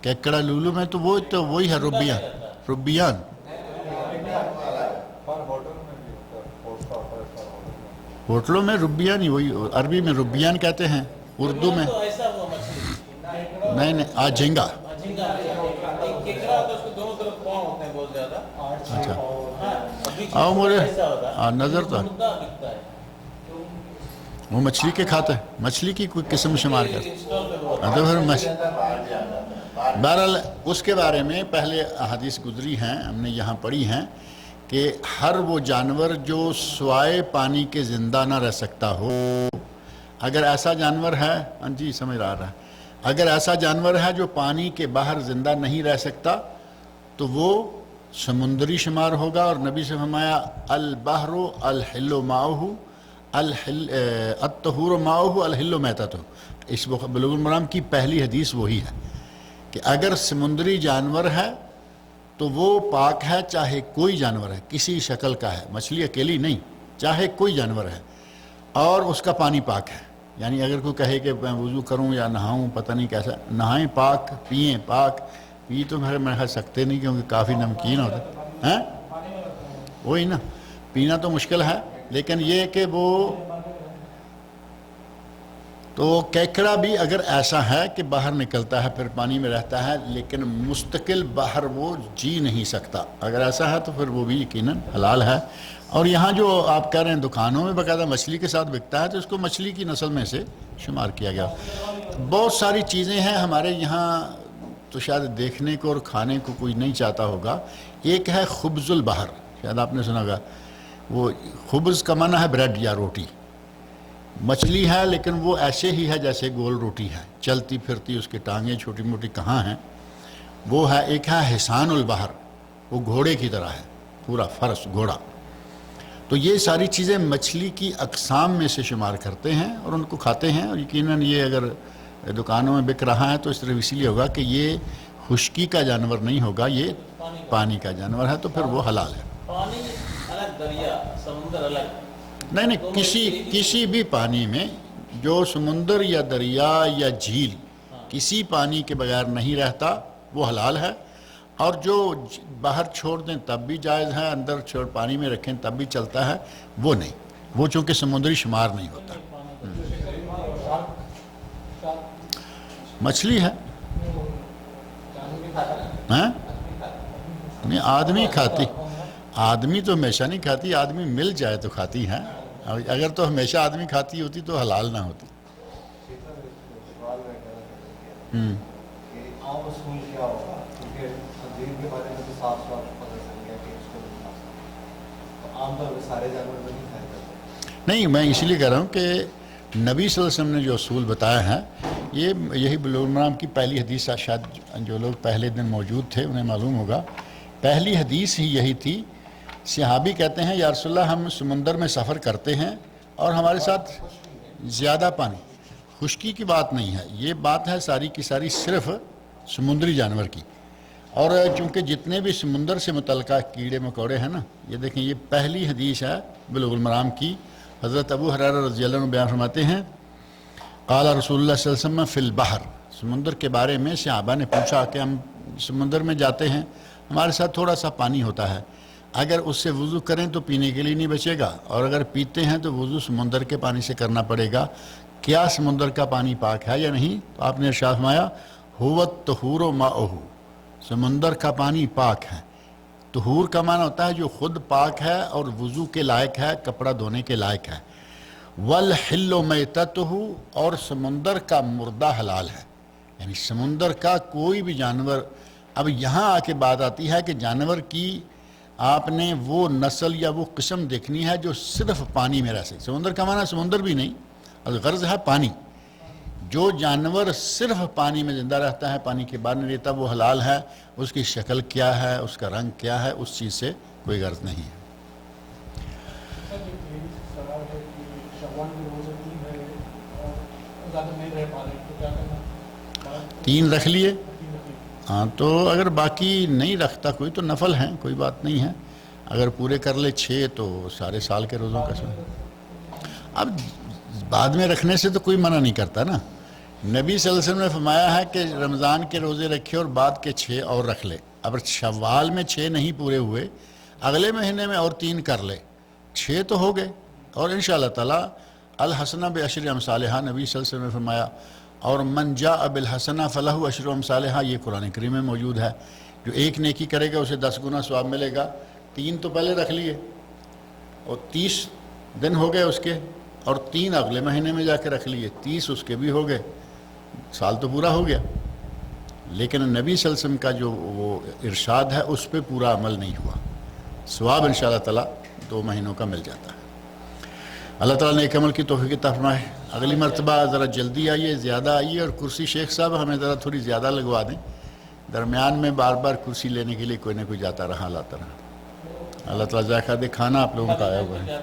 کیکڑا لولو میں، تو وہ تو وہی ہے ربیان۔ ربیان ہوٹلوں میں ربیان ہی، وہی عربی میں ربیان کہتے ہیں، اردو میں ایسا وہ مچھلی نہیں جھینگا۔ جھینگا ایک کیکڑا ہوتا ہے، اس کو دونوں طرف پاؤں ہوتے ہیں بہت زیادہ۔ اچھا آؤ مجھے نظر تو دکھتا ہے وہ مچھلی کے کھاتے ہیں، مچھلی کی کوئی قسم شمار کرتے ہیں۔ بہرحال اس کے بارے میں پہلے احادیث گزری ہیں، ہم نے یہاں پڑھی ہیں کہ ہر وہ جانور جو سوائے پانی کے زندہ نہ رہ سکتا ہو، اگر ایسا جانور ہے، ہاں جی سمجھ رہا ہے، اگر ایسا جانور ہے جو پانی کے باہر زندہ نہیں رہ سکتا تو وہ سمندری شمار ہوگا۔ اور نبی سے فرمایا البحر الحل ماؤہ الطہور ماؤہ الحل میتتہ۔ اس بلوغ المرام کی پہلی حدیث وہی ہے کہ اگر سمندری جانور ہے تو وہ پاک ہے، چاہے کوئی جانور ہے، کسی شکل کا ہے، مچھلی اکیلی نہیں، چاہے کوئی جانور ہے، اور اس کا پانی پاک ہے۔ یعنی اگر کوئی کہے کہ میں وضو کروں یا نہاؤں، پتہ نہیں کیسا، نہائیں پاک، پئیں پاک، پی تو میں کہہ سکتے نہیں کیونکہ کافی نمکین ہوتا ہے، وہی نا، پینا تو مشکل ہے، لیکن یہ کہ وہ تو کیکڑا بھی اگر ایسا ہے کہ باہر نکلتا ہے پھر پانی میں رہتا ہے، لیکن مستقل باہر وہ جی نہیں سکتا، اگر ایسا ہے تو پھر وہ بھی یقیناً حلال ہے۔ اور یہاں جو آپ کہہ رہے ہیں دکانوں میں باقاعدہ مچھلی کے ساتھ بکتا ہے، تو اس کو مچھلی کی نسل میں سے شمار کیا گیا۔ بہت ساری چیزیں ہیں ہمارے یہاں تو شاید دیکھنے کو اور کھانے کو کوئی نہیں چاہتا ہوگا۔ ایک ہے خبز البحر، شاید آپ نے سنا ہوگا، وہ خبز کا معنی ہے بریڈ یا روٹی، مچھلی ہے لیکن وہ ایسے ہی ہے جیسے گول روٹی ہے، چلتی پھرتی، اس کی ٹانگیں چھوٹی موٹی کہاں ہیں، وہ ہے۔ ایک ہے حسان البحر، وہ گھوڑے کی طرح ہے، پورا فرس گھوڑا۔ تو یہ ساری چیزیں مچھلی کی اقسام میں سے شمار کرتے ہیں اور ان کو کھاتے ہیں، اور یقیناً یہ اگر دکانوں میں بک رہا ہے تو اس طرح اس لیے ہوگا کہ یہ خشکی کا جانور نہیں ہوگا، یہ پانی کا جانور ہے، تو پھر وہ حلال ہے۔ پانی الگ، دریا سمندر الگ نہیں، کسی بھی پانی میں جو سمندر یا دریا یا جھیل کسی پانی کے بغیر نہیں رہتا وہ حلال ہے، اور جو باہر چھوڑ دیں تب بھی جائز ہے، اندر چھوڑ پانی میں رکھیں تب بھی چلتا ہے، وہ نہیں، وہ چونکہ سمندری شمار نہیں ہوتا۔ مچھلی ہے، نہیں آدمی کھاتی، آدمی تو ہمیشہ نہیں کھاتی، آدمی مل جائے تو کھاتی ہیں، اگر تو ہمیشہ آدمی کھاتی ہوتی تو حلال نہ ہوتی۔ عام اصول کیا ہوگا، کیونکہ خنزیر کے بارے میں تو صاف صاف پتہ چل گیا کہ اس کو نہیں کھا سکتے، تو عام طور پہ سارے جانور تو نہیں کھائے جاتے۔ نہیں، میں اس لیے کہہ رہا ہوں کہ نبی صلی اللہ علیہ وسلم نے جو اصول بتایا ہے، یہی بلوغ المرام کی پہلی حدیث، شاید جو لوگ پہلے دن موجود تھے انہیں معلوم ہوگا، پہلی حدیث ہی یہی تھی۔ صحابی کہتے ہیں یا رسول اللہ ہم سمندر میں سفر کرتے ہیں اور ہمارے ساتھ زیادہ پانی، خشکی کی بات نہیں ہے، یہ بات ہے ساری کی ساری صرف سمندری جانور کی، اور چونکہ جتنے بھی سمندر سے متعلقہ کیڑے مکوڑے ہیں نا، یہ دیکھیں یہ پہلی حدیث ہے بلوغ المرام کی۔ حضرت ابو ہریرہ رضی اللہ عنہ بیان فرماتے ہیں قال رسول اللہ صلی اللہ علیہ وسلم فی البحر، سمندر کے بارے میں صحابہ نے پوچھا کہ ہم سمندر میں جاتے ہیں، ہمارے ساتھ تھوڑا سا پانی ہوتا ہے، اگر اس سے وضو کریں تو پینے کے لیے نہیں بچے گا، اور اگر پیتے ہیں تو وضو سمندر کے پانی سے کرنا پڑے گا، کیا سمندر کا پانی پاک ہے یا نہیں؟ تو آپ نے ارشاد فرمایا هو الطہور ماؤہ، سمندر کا پانی پاک ہے۔ طہور کا معنی ہوتا ہے جو خود پاک ہے اور وضو کے لائق ہے، کپڑا دھونے کے لائق ہے۔ والحل میتتہ، اور سمندر کا مردہ حلال ہے، یعنی سمندر کا کوئی بھی جانور۔ اب یہاں آ کے بات آتی ہے کہ جانور کی آپ نے وہ نسل یا وہ قسم دیکھنی ہے جو صرف پانی میں رہ سکے۔ سمندر کا معنی سمندر بھی نہیں، الغرض ہے پانی۔ جو جانور صرف پانی میں زندہ رہتا ہے، پانی کے باہر نہیں رہتا، وہ حلال ہے۔ اس کی شکل کیا ہے، اس کا رنگ کیا ہے، اس چیز سے کوئی غرض نہیں ہے۔ سوال ہے کہ شوال کے روزے 3 ہے اور زیادہ نہیں رہ پا رہے تو کیا کرنا؟ 3 رکھ لیے، ہاں تو اگر باقی نہیں رکھتا کوئی تو نفل ہیں، کوئی بات نہیں ہے۔ اگر پورے کر لے 6 تو سارے سال کے روزوں کا سن۔ اب بعد میں رکھنے سے تو کوئی منع نہیں کرتا نا۔ نبی صلی اللہ علیہ وسلم نے فرمایا ہے کہ رمضان کے روزے رکھے اور بعد کے 6 اور رکھ لے۔ اب شوال میں 6 نہیں پورے ہوئے، اگلے مہینے میں اور 3 کر لے، 6 تو ہو گئے، اور انشاءاللہ تعالی الحسنہ بعشر امثالہا، نبی صلی اللہ علیہ وسلم نے فرمایا، اور من جاء بالحسنہ فلہ عشر امثالہا، یہ قرآن کریم میں موجود ہے۔ جو ایک نیکی کرے گا اسے 10 گنا ثواب ملے گا۔ 3 تو پہلے رکھ لیے اور 30 دن ہو گئے اس کے، اور 3 اگلے مہینے میں جا کے رکھ لیے، 30 اس کے بھی ہو گئے، سال تو پورا ہو گیا۔ لیکن نبی صلی اللہ علیہ وسلم کا جو وہ ارشاد ہے اس پہ پورا عمل نہیں ہوا، ثواب انشاءاللہ تعالی 2 مہینوں کا مل جاتا ہے۔ اللہ تعالیٰ نے ایک عمل کی توفیق عطا فرمائے۔ اگلی مرتبہ ذرا جلدی آئیے، زیادہ آئیے، اور کرسی شیخ صاحب ہمیں ذرا تھوڑی زیادہ لگوا دیں، درمیان میں بار بار کرسی لینے کے لیے کوئی نہ کوئی جاتا رہا لاتا رہا۔ اللہ تعالیٰ ذائقہ دے، کھانا آپ لوگوں کا آیا ہوا ہے۔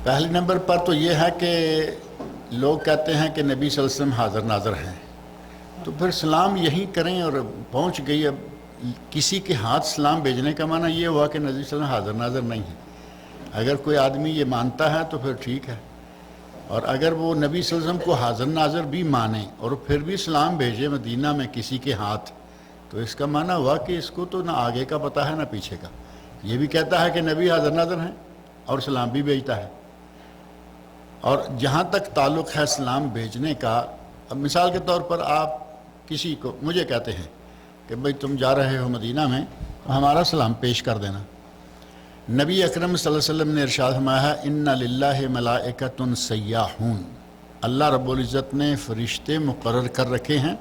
پہلے نمبر پر تو یہ ہے کہ لوگ کہتے ہیں کہ نبی صلی اللہ علیہ وسلم حاضر ناظر ہیں، تو پھر سلام یہیں کریں، اور پہنچ گئی۔ اب کسی کے ہاتھ سلام بھیجنے کا معنی یہ ہوا کہ نبی صلی اللہ علیہ وسلم حاضر ناظر نہیں ہے۔ اگر کوئی آدمی یہ مانتا ہے تو پھر ٹھیک ہے، اور اگر وہ نبی صلی اللہ علیہ وسلم کو حاضر ناظر بھی مانے اور پھر بھی سلام بھیجے مدینہ میں کسی کے ہاتھ، تو اس کا معنی ہوا کہ اس کو تو نہ آگے کا پتہ ہے نہ پیچھے کا۔ یہ بھی کہتا ہے کہ نبی حاضر ناظر ہیں اور سلام بھی بھیجتا ہے۔ اور جہاں تک تعلق ہے سلام بھیجنے کا، اب مثال کے طور پر آپ کسی کو، مجھے کہتے ہیں کہ بھئی تم جا رہے ہو مدینہ میں، ہمارا سلام پیش کر دینا۔ نبی اکرم صلی اللہ علیہ وسلم نے ارشاد فرمایا ہے ان للہ ملائکۃ سیاحون، اللہ رب العزت نے فرشتے مقرر کر رکھے ہیں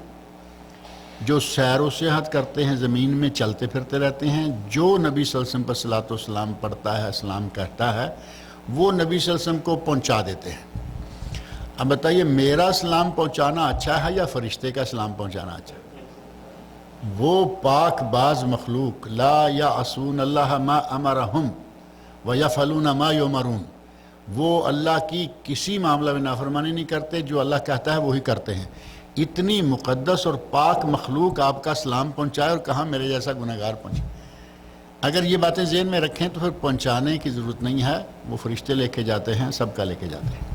جو سیر و سیاحت کرتے ہیں، زمین میں چلتے پھرتے رہتے ہیں۔ جو نبی صلی اللہ علیہ وسلم پر صلاۃ و سلام پڑھتا ہے، سلام کہتا ہے، وہ نبی صلی اللہ علیہ وسلم کو پہنچا دیتے ہیں۔ اب بتائیے میرا سلام پہنچانا اچھا ہے یا فرشتے کا سلام پہنچانا اچھا ہے؟ وہ پاک باز مخلوق لا یعصون اللہ ما امرہم ویفعلون ما یؤمرون، وہ اللہ کی کسی معاملہ میں نافرمانی نہیں کرتے، جو اللہ کہتا ہے وہی کرتے ہیں۔ اتنی مقدس اور پاک مخلوق آپ کا سلام پہنچائے، اور کہاں میرے جیسا گنہگار پہنچے۔ اگر یہ باتیں ذہن میں رکھیں تو پھر پہنچانے کی ضرورت نہیں ہے، وہ فرشتے لے کے جاتے ہیں، سب کا لے کے جاتے ہیں۔